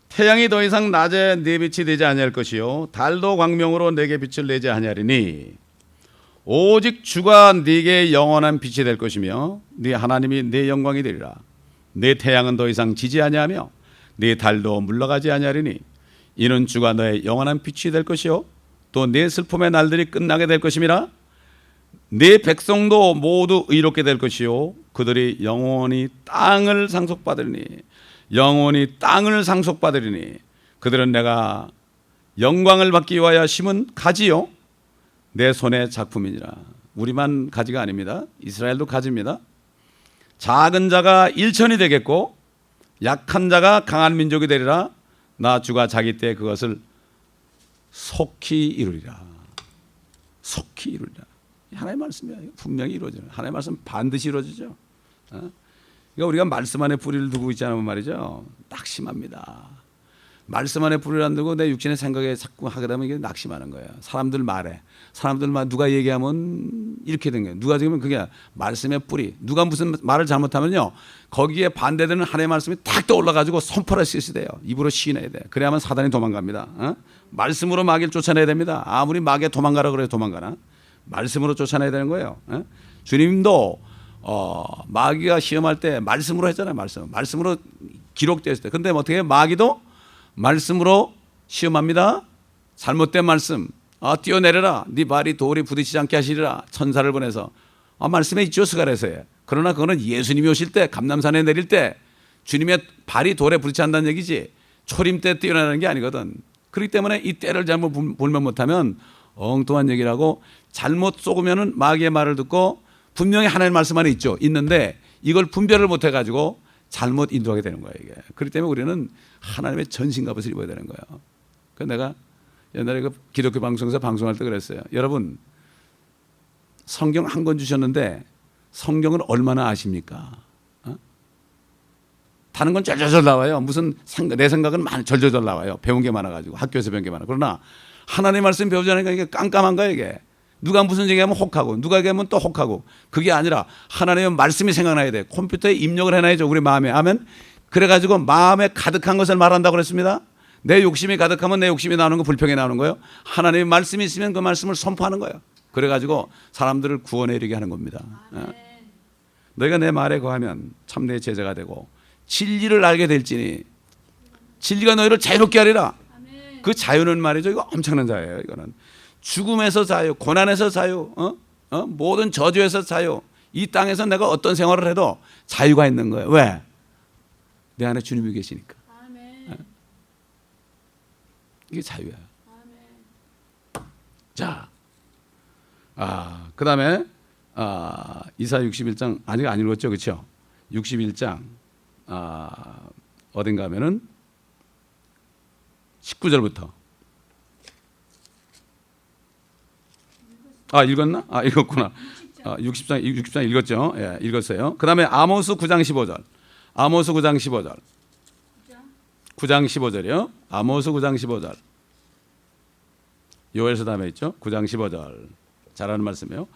태양이 더 이상 낮에 네 빛이 되지 아니할 것이요 달도 광명으로 내게 빛을 내지 아니하리니 오직 주가 네게 영원한 빛이 될 것이며 네 하나님이 네 영광이 되리라. 네 태양은 더 이상 지지 아니하며 네 달도 물러가지 아니하리니 이는 주가 너의 영원한 빛이 될 것이요 또 네 슬픔의 날들이 끝나게 될 것임이라. 네 백성도 모두 의롭게 될 것이요 그들이 영원히 땅을 상속받으리니 영원히 땅을 상속받으리니 그들은 내가 영광을 받기 위하여 심은 가지요 내 손의 작품이니라. 우리만 가지가 아닙니다. 이스라엘도 가지입니다. 작은 자가 일천이 되겠고 약한 자가 강한 민족이 되리라. 나 주가 자기 때 그것을 속히 이루리라. 속히 이루리라. 하나님의 말씀이에요. 분명히 이루어져요. 하나님의 말씀 반드시 이루어지죠. 그러니까 우리가 말씀 안에 뿌리를 두고 있지 않으면 말이죠, 낙심합니다. 말씀 안에 뿌리를 안 두고 내 육신의 생각에 자꾸 하게 되면 이게 낙심하는 거예요. 사람들 말에, 누가 얘기하면 이렇게 된 거예요. 누가 지금 그게 말씀의 뿌리. 누가 무슨 말을 잘못하면요, 거기에 반대되는 하나님의 말씀이 탁 떠올라가지고 선포를 쓰시대요. 입으로 시인해야 돼. 그래야만 사단이 도망갑니다. 말씀으로 마귀를 쫓아내야 됩니다. 아무리 마귀에 도망가라 그래도 도망가나? 말씀으로 쫓아내야 되는 거예요. 주님도 마귀가 시험할 때 말씀으로 했잖아요. 말씀으로 기록되어 있을 때. 근데 어떻게 마귀도 말씀으로 시험합니다. 잘못된 말씀. 뛰어내려라. 네 발이 돌이 부딪히지 않게 하시리라. 천사를 보내서. 말씀에 있죠. 스가랴서에. 그러나 그거는 예수님이 오실 때, 감람산에 내릴 때 주님의 발이 돌에 부딪히지 않는다는 얘기지 초림 때 뛰어내리는 게 아니거든. 그렇기 때문에 이 때를 잘못 불면 못하면 엉뚱한 얘기를 하고 잘못 속으면은 마귀의 말을 듣고 분명히 하나님의 말씀 안에 있는데 이걸 분별을 못 해가지고 잘못 인도하게 되는 거예요. 이게. 그렇기 때문에 우리는 하나님의 전신갑옷을 입어야 되는 거예요. 그래서 내가 옛날에 그 기독교 방송에서 방송할 때 그랬어요. 여러분, 성경 한 권 주셨는데 성경을 얼마나 아십니까? 다른 건 절절절 나와요. 내 생각은 절절절 나와요. 배운 게 많아가지고 학교에서 배운 게 많아. 그러나 하나님의 말씀 배우지 않으니까 이게 깜깜한 거예요. 이게. 누가 무슨 얘기하면 혹하고 누가 얘기하면 또 혹하고. 그게 아니라 하나님의 말씀이 생각나야 돼. 컴퓨터에 입력을 해놔야죠. 우리 마음에. 아멘. 그래가지고 마음에 가득한 것을 말한다고 그랬습니다. 내 욕심이 가득하면 내 욕심이 나오는 거, 불평이 나오는 거예요. 하나님의 말씀이 있으면 그 말씀을 선포하는 거예요. 그래가지고 사람들을 구원에 이르게 하는 겁니다. 너희가 내 말에 거하면 참 내 제자가 되고 진리를 알게 될지니 진리가 너희를 자유롭게 하리라. 그 자유는 말이죠. 이거 엄청난 자유예요. 이거는 죽음에서 자유, 고난에서 자유, 모든 저주에서 자유. 이 땅에서 내가 어떤 생활을 해도 자유가 있는 거예요. 왜? 내 안에 주님이 계시니까. 이게 자유야. 자, 그 다음에 이사 61장 아직 안 읽었죠, 그렇죠? 61장 어딘가 하면은 19절부터. 읽었나? 읽었구나. 60장 읽었죠? 예, 읽었어요. 그 다음에 아모스 9장 15절. 아모스 9장 15절. 9장 15절이요. 아모스 9장 15절. 요엘서 다음에 있죠. 9장 15절. 잘하는 말씀이에요.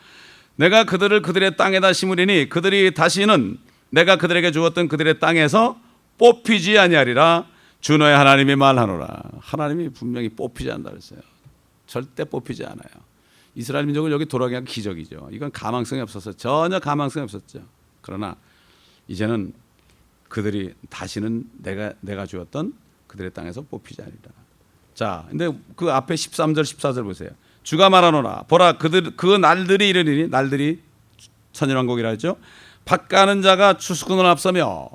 내가 그들을 그들의 땅에다 심으리니 그들이 다시는 내가 그들에게 주었던 그들의 땅에서 뽑히지 아니하리라. 주 너의 하나님이 말하노라. 하나님이 분명히 뽑히지 않는다 그랬어요. 절대 뽑히지 않아요. 이스라엘 민족을 여기 돌아오게 한 기적이죠. 이건 가망성이 없었어요. 전혀 가망성이 없었죠. 그러나 이제는 그들이 다시는 내가 주었던 그들의 땅에서 뽑히지 않으리라. 자, 근데 그 앞에 13절 14절 보세요. 주가 말하노라. 보라 그 날들이 이르리니 날들이 천일왕국이라 했죠. 밭 가는 자가 추수꾼을 앞서며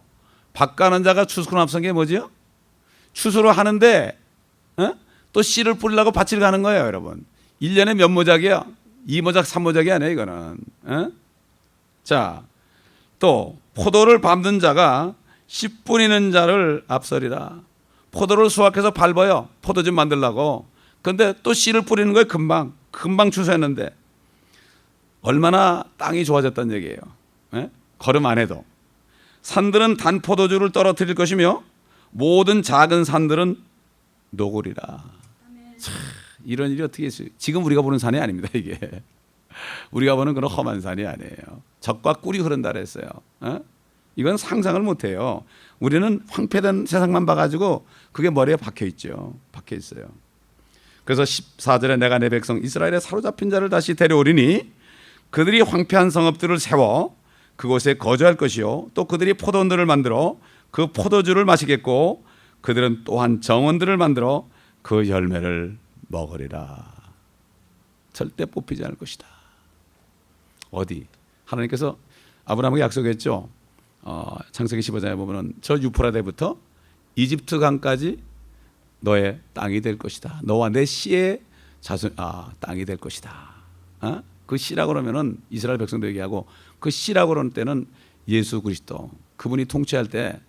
밭 가는 자가 추수꾼을 앞선 게 뭐지요? 추수를 하는데 또 씨를 뿌리려고 밭을 가는 거예요, 여러분. 1년에 몇 모작이야? 2모작, 3모작이 아니에요, 이거는. 자, 또 포도를 밟는 자가 씨 뿌리는 자를 앞서리라. 포도를 수확해서 밟아요. 포도즙 만들려고. 그런데 또 씨를 뿌리는 거예요, 금방 추수했는데. 얼마나 땅이 좋아졌다는 얘기예요. 걸음 안 해도. 산들은 단 포도주를 떨어뜨릴 것이며 모든 작은 산들은 녹으리라. 참, 이런 일이 어떻게 있어요? 지금 우리가 보는 산이 아닙니다, 이게. 우리가 보는 그런 험한 산이 아니에요. 적과 꿀이 흐른다 그랬어요. 이건 상상을 못해요. 우리는 황폐된 세상만 봐가지고 그게 머리에 박혀 있죠. 박혀 있어요. 그래서 14절에 내가 내 백성 이스라엘의 사로잡힌 자를 다시 데려오리니 그들이 황폐한 성읍들을 세워 그곳에 거주할 것이요 또 그들이 포도원들을 만들어 그 포도주를 마시겠고 그들은 또한 정원들을 만들어 그 열매를 먹으리라. 절대 뽑히지 않을 것이다. 어디? 하나님께서 아브라함에게 약속했죠. 창세기 15장에 보면은 저 유프라데부터 이집트 강까지 너의 땅이 될 것이다. 너와 내 씨의 땅이 될 것이다. 그 씨라고 그러면은 이스라엘 백성도 얘기하고 그 씨라고 그러는 때는 예수 그리스도 그분이 통치할 때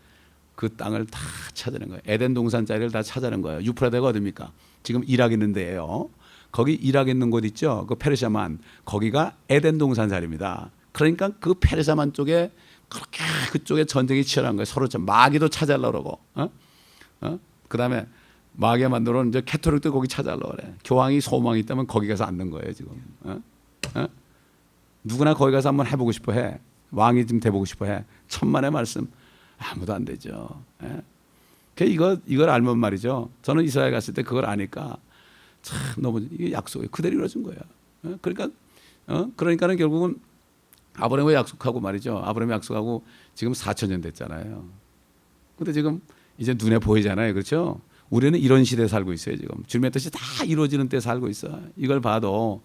그 땅을 다 찾아낸 거예요. 에덴 동산 자리를 다 찾아낸 거예요. 유프라데가 어딥니까? 지금 이락 있는 데예요. 거기 이락 있는 곳 있죠. 그 페르시아만 거기가 에덴 동산 자리입니다. 그러니까 그 페르시아만 쪽에 그렇게 그쪽에 전쟁이 치열한 거예요. 서로 마귀도 찾아내려고 그러고. 그다음에 마귀가 만들어 놓은 이제 캐토릭도 거기 찾아내려고 그래. 교황이 소망이 있다면 거기 가서 앉는 거예요 지금. 누구나 거기 가서 한번 해보고 싶어 해. 왕이 좀 돼보고 싶어 해. 천만의 말씀 아무도 안 되죠. 이걸 알면 말이죠. 저는 이스라엘 갔을 때 그걸 아니까 참 너무 이게 약속이 그대로 이루어진 거예요. 그러니까는 결국은 아브라함이 약속하고 말이죠. 아브라함이 약속하고 지금 4,000년 됐잖아요. 근데 지금 이제 눈에 보이잖아요. 그렇죠? 우리는 이런 시대에 살고 있어요. 지금 주님의 뜻이 다 이루어지는 때 살고 있어. 이걸 봐도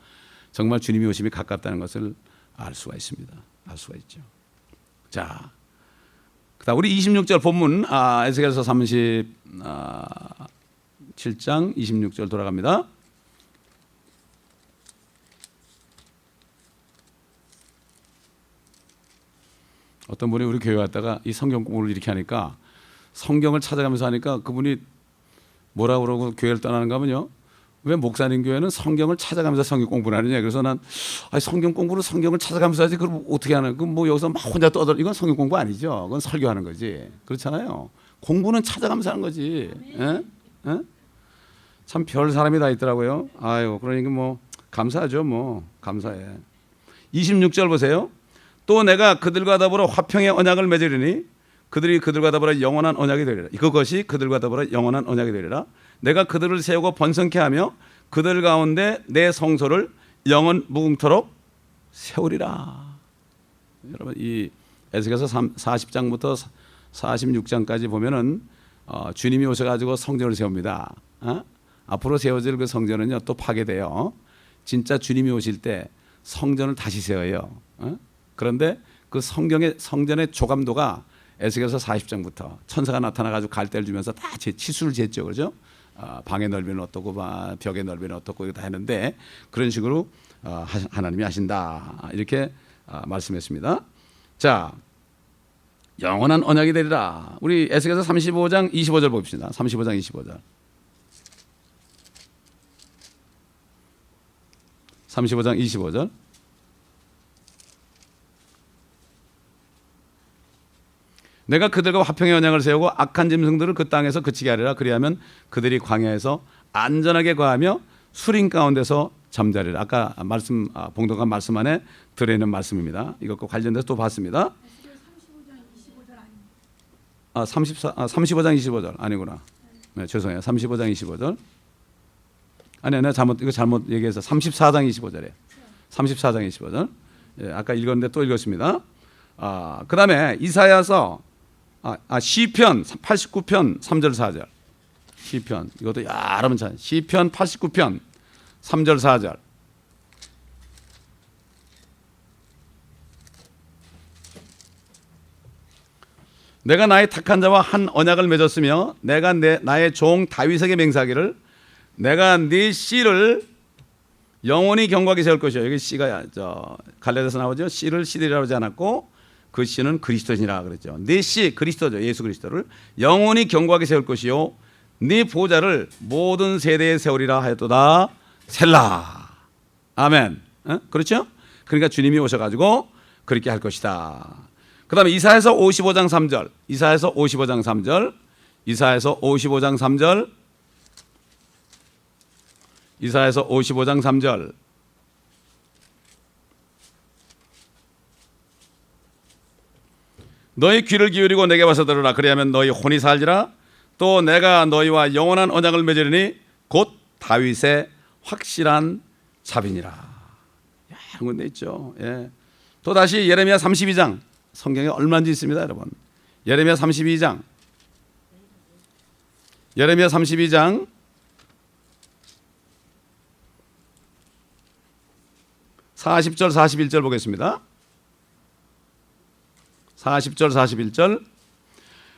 정말 주님이 오심이 가깝다는 것을 알 수가 있습니다. 알 수가 있죠. 자, 그다음 우리 26절 본문 에스겔서 37장 26절 돌아갑니다. 어떤 분이 우리 교회 왔다가 이 성경 공부를 이렇게 하니까 성경을 찾아가면서 하니까 그분이 뭐라 그러고 교회를 떠나는가 하면요. 왜 목사님 교회는 성경을 찾아가면서 성경 공부를 하느냐. 그래서 난 성경 공부를 성경을 찾아가면서 하지 그럼 어떻게 하는 그럼 뭐 여기서 막 혼자 떠들어. 이건 성경 공부 아니죠. 그건 설교하는 거지. 그렇잖아요. 공부는 찾아가면서 하는 거지. 참 별 사람이 다 있더라고요. 그러니까 뭐 감사하죠. 뭐 감사해. 26절 보세요. 또 내가 그들과 더불어 화평의 언약을 맺으리니 그들이 그들과 더불어 영원한 언약이 되리라. 그것이 그들과 더불어 영원한 언약이 되리라. 내가 그들을 세우고 번성케 하며 그들 가운데 내 성소를 영원 무궁토록 세우리라. 여러분 이 에스겔서 40장부터 46장까지 보면은 주님이 오셔가지고 성전을 세웁니다. 앞으로 세워질 그 성전은요 또 파괴돼요. 진짜 주님이 오실 때 성전을 다시 세워요. 그런데 그 성전의 조감도가 에스겔서 40장부터 천사가 나타나가지고 갈대를 주면서 다 치수를 쟀죠, 그렇죠? 방의 넓이는 어떻고 벽의 넓이는 어떻고 이거 다 했는데 그런 식으로 하나님이 하신다 이렇게 말씀했습니다. 자, 영원한 언약이 되리라. 우리 에스겔서 35장 25절 봅시다. 35장 25절. 35장 25절. 내가 그들과 화평의 언약을 세우고 악한 짐승들을 그 땅에서 그치게 하리라. 그리하면 그들이 광야에서 안전하게 거하며 수린 가운데서 잠자리라. 아까 말씀 봉독한 말씀 안에 들어있는 말씀입니다. 이것과 관련돼서 또 봤습니다. 35장 25절 아니구나. 네, 죄송해요. 35장 25절. 아니, 내가 잘못 얘기해서 34장 25절에 34장 25절. 예, 아까 읽었는데 또 읽었습니다. 그 다음에 이사야서 시편 89편 3절 4절. 시편 이것도 여러 번 찾아요. 시편 89편 3절 4절. 내가 나의 택한 자와 한 언약을 맺었으며 내가 나의 종 다윗에게 맹세하기를 내가 네 씨를 영원히 경고하게 세울 것이요. 여기 씨가 갈라디아서 나오죠. 씨를 씨들이라고 하지 않았고 그 씨는 그리스도시니라 그랬죠. 네 씨 그리스도죠. 예수 그리스도를 영원히 경고하게 세울 것이요. 네 보좌를 모든 세대에 세우리라 하였도다. 셀라. 아멘. 그렇죠? 그러니까 주님이 오셔가지고 그렇게 할 것이다. 그 다음에 이사야서 55장 3절. 이사야서 55장 3절. 이사야서 55장 3절. 이사야서 55장 3절. 너희 귀를 기울이고 내게 와서 들으라. 그리하면 너희 혼이 살리라. 또 내가 너희와 영원한 언약을 맺으리니 곧 다윗의 확실한 자비니라. 이런 건데 있죠. 예. 또 다시 예레미야 32장. 성경에 얼마인지 있습니다, 여러분. 예레미야 32장. 예레미야 32장 40절 41절 보겠습니다. 40절 41절.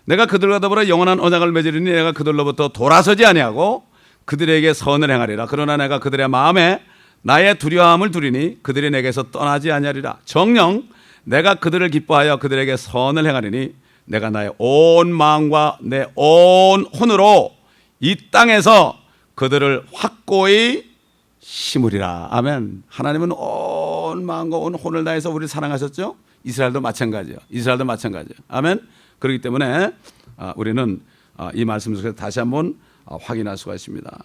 내가 그들과 더불어 영원한 언약을 맺으리니 내가 그들로부터 돌아서지 아니하고 그들에게 선을 행하리라. 그러나 내가 그들의 마음에 나의 두려움을 두리니 그들이 내게서 떠나지 아니하리라. 정녕 내가 그들을 기뻐하여 그들에게 선을 행하리니 내가 나의 온 마음과 내 온 혼으로 이 땅에서 그들을 확고히 심으리라. 아멘. 하나님은 온 마음과 온 혼을 다해서 우리를 사랑하셨죠. 이스라엘도 마찬가지요. 이스라엘도 마찬가지요. 아멘. 그렇기 때문에 우리는 이 말씀 속에서 다시 한번 확인할 수가 있습니다.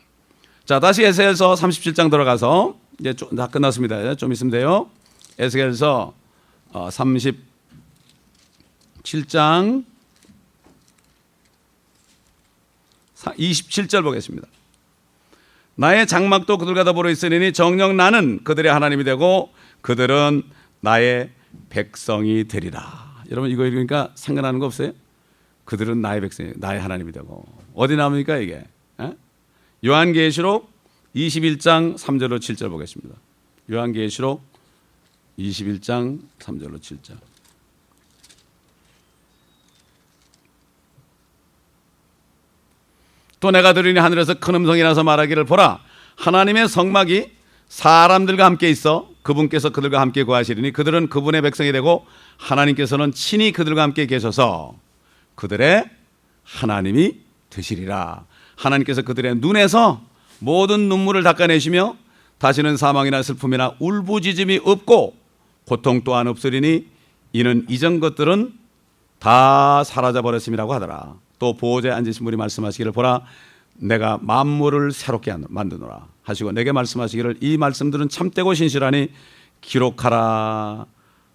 자, 다시 에스겔서 37장 들어가서 이제 다 끝났습니다. 좀 있으면 돼요. 에스겔서 37장 27절 보겠습니다. 나의 장막도 그들과 더불어 있으리니 정녕 나는 그들의 하나님이 되고 그들은 나의 백성이 되리라. 여러분 이거 읽으니까 생각나는 거 없어요? 그들은 나의 백성이, 나의 하나님이 되고. 어디 나옵니까 이게? 요한계시록 21장 3절로 7절 보겠습니다. 요한계시록 21장 3절로 7절. 또 내가 들으니 하늘에서 큰 음성이 나서 말하기를 보라 하나님의 성막이 사람들과 함께 있어 그분께서 그들과 함께 거하시리니 그들은 그분의 백성이 되고 하나님께서는 친히 그들과 함께 계셔서 그들의 하나님이 되시리라. 하나님께서 그들의 눈에서 모든 눈물을 닦아내시며 다시는 사망이나 슬픔이나 울부짖음이 없고 고통 또한 없으리니 이는 이전 것들은 다 사라져 버렸음이라고 하더라. 또 보호자에 앉으신 분이 말씀하시기를 보라 내가 만물을 새롭게 만드노라 하시고 내게 말씀하시기를 이 말씀들은 참되고 신실하니 기록하라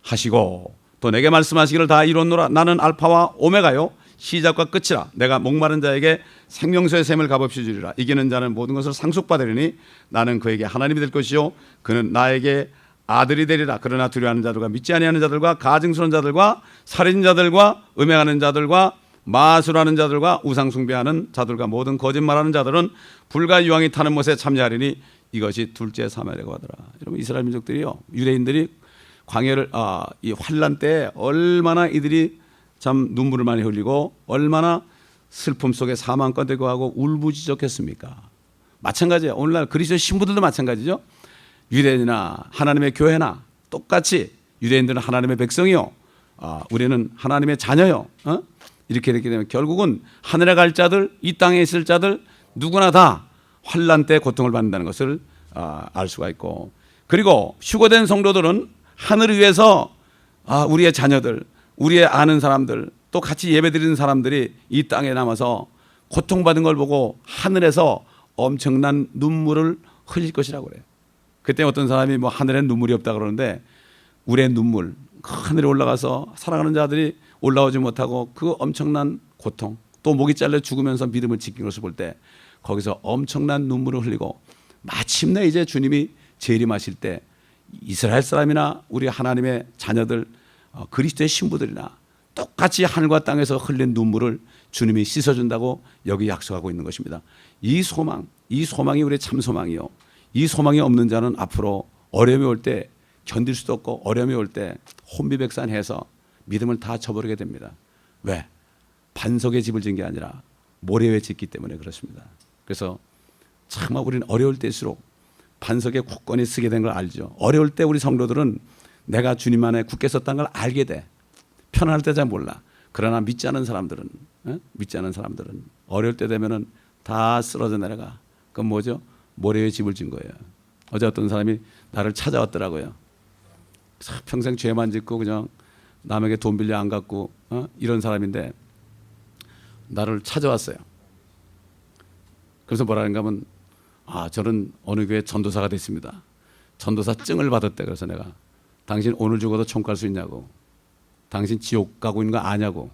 하시고 또 내게 말씀하시기를 다 이뤘노라 나는 알파와 오메가요 시작과 끝이라. 내가 목마른 자에게 생명수의 샘을 값없이 주리라. 이기는 자는 모든 것을 상속받으리니 나는 그에게 하나님이 될 것이요 그는 나에게 아들이 되리라. 그러나 두려워하는 자들과 믿지 아니하는 자들과 가증스러운 자들과 살인자들과 음행하는 자들과 마술하는 자들과 우상 숭배하는 자들과 모든 거짓말하는 자들은 불과 유황이 타는 못에 참여하리니 이것이 둘째 사마리아라고 하더라. 여러분, 이스라엘 민족들이요, 유대인들이 광야를 이 환란 때 얼마나 이들이 참 눈물을 많이 흘리고 얼마나 슬픔 속에 사망과 대고하고 울부짖었겠습니까? 마찬가지예요. 오늘날 그리스도 신부들도 마찬가지죠. 유대인이나 하나님의 교회나 똑같이 유대인들은 하나님의 백성이요, 우리는 하나님의 자녀요. 이렇게 되게 되면 결국은 하늘에 갈 자들, 이 땅에 있을 자들 누구나 다 환란 때 고통을 받는다는 것을 알 수가 있고, 그리고 휴거된 성도들은 하늘을 위해서 우리의 자녀들, 우리의 아는 사람들, 또 같이 예배드리는 사람들이 이 땅에 남아서 고통받은 걸 보고 하늘에서 엄청난 눈물을 흘릴 것이라고 그래요. 그때 어떤 사람이 뭐 하늘에 눈물이 없다 그러는데, 우리의 눈물, 하늘에 올라가서 사랑하는 자들이 올라오지 못하고 그 엄청난 고통, 또 목이 잘려 죽으면서 믿음을 지킨 것을 볼 때 거기서 엄청난 눈물을 흘리고, 마침내 이제 주님이 재림하실 때 이스라엘 사람이나 우리 하나님의 자녀들, 그리스도의 신부들이나 똑같이 하늘과 땅에서 흘린 눈물을 주님이 씻어준다고 여기 약속하고 있는 것입니다. 이 소망이 우리의 참 소망이요, 이 소망이 없는 자는 앞으로 어려움이 올 때 견딜 수도 없고, 어려움이 올 때 혼비백산해서 믿음을 다 저버리게 됩니다. 왜? 반석에 집을 지은 게 아니라 모래 위에 짓기 때문에 그렇습니다. 그래서 정말 우리는 어려울 때일수록 반석에 굳건히 쓰게 된 걸 알죠. 어려울 때 우리 성도들은 내가 주님 안에 굳게 섰다는 걸 알게 돼. 편안할 때 잘 몰라. 그러나 믿지 않은 사람들은 어려울 때 되면은 다 쓰러져 내려가. 그건 뭐죠? 모래 위에 집을 진 거예요. 어제 어떤 사람이 나를 찾아왔더라고요. 평생 죄만 짓고 그냥 남에게 돈 빌려 안 갚고 이런 사람인데 나를 찾아왔어요. 그래서 뭐라는가 하면, 저는 어느 교회 전도사가 됐습니다. 전도사 증을 받았대. 그래서 내가, 당신 오늘 죽어도 총 갈 수 있냐고, 당신 지옥 가고 있는 거 아냐고,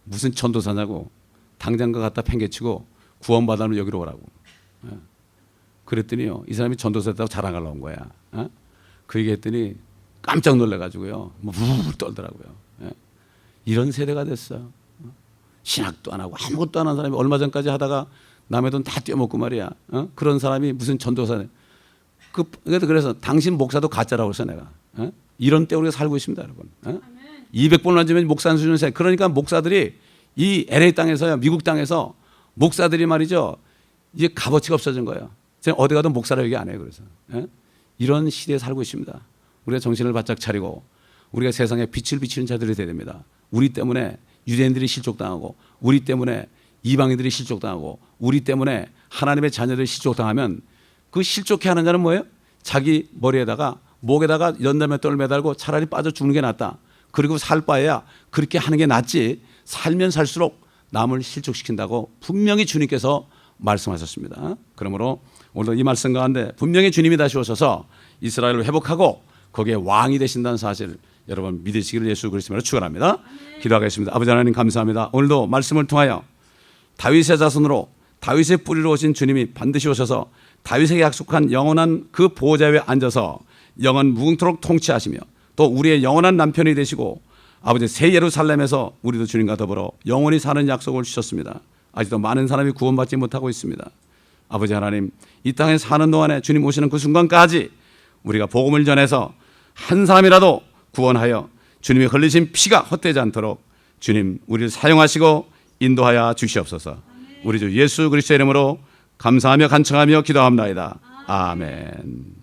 무슨 전도사냐고, 당장 가 갖다 팽개치고 구원받으면 여기로 오라고. 그랬더니요, 이 사람이 전도사였다고 자랑하려고 온 거야. 그 얘기했더니 깜짝 놀라가지고요, 우르르 떨더라고요. 이런 세대가 됐어. 신학도 안 하고 아무것도 안 하는 사람이 얼마 전까지 하다가 남의 돈 다 떼어먹고 말이야. 그런 사람이 무슨 전도사네. 그래서 당신 목사도 가짜라고 해서 내가. 이런 때 우리가 살고 있습니다, 여러분. 200번 맞으면 목사 한 수준 세. 그러니까 목사들이 이 LA 땅에서요, 미국 땅에서 목사들이 말이죠, 이제 값어치가 없어진 거예요. 제가 어디 가도 목사라 얘기 안 해요. 그래서 이런 시대에 살고 있습니다. 우리가 정신을 바짝 차리고 우리가 세상에 빛을 비치는 자들이 되어야 됩니다. 우리 때문에 유대인들이 실족당하고, 우리 때문에 이방인들이 실족당하고, 우리 때문에 하나님의 자녀들이 실족당하면 그 실족해 하는 자는 뭐예요? 자기 머리에다가 목에다가 연달맷돌을 매달고 차라리 빠져 죽는 게 낫다. 그리고 살 바에야 그렇게 하는 게 낫지, 살면 살수록 남을 실족시킨다고 분명히 주님께서 말씀하셨습니다. 그러므로 오늘도 이 말씀 가운데 분명히 주님이 다시 오셔서 이스라엘을 회복하고 거기에 왕이 되신다는 사실 여러분 믿으시기를 예수 그리스도로 축원합니다. 기도하겠습니다. 아버지 하나님 감사합니다. 오늘도 말씀을 통하여 다윗의 자손으로 다윗의 뿌리로 오신 주님이 반드시 오셔서 다윗에게 약속한 영원한 그 보호자 위에 앉아서 영원 무궁토록 통치하시며 또 우리의 영원한 남편이 되시고 아버지 새 예루살렘에서 우리도 주님과 더불어 영원히 사는 약속을 주셨습니다. 아직도 많은 사람이 구원받지 못하고 있습니다. 아버지 하나님, 이 땅에 사는 동안에 주님 오시는 그 순간까지 우리가 복음을 전해서 한 사람이라도 구원하여 주님이 흘리신 피가 헛되지 않도록 주님 우리를 사용하시고 인도하여 주시옵소서. 우리 주 예수 그리스도의 이름으로 감사하며 간청하며 기도합니다. 아멘.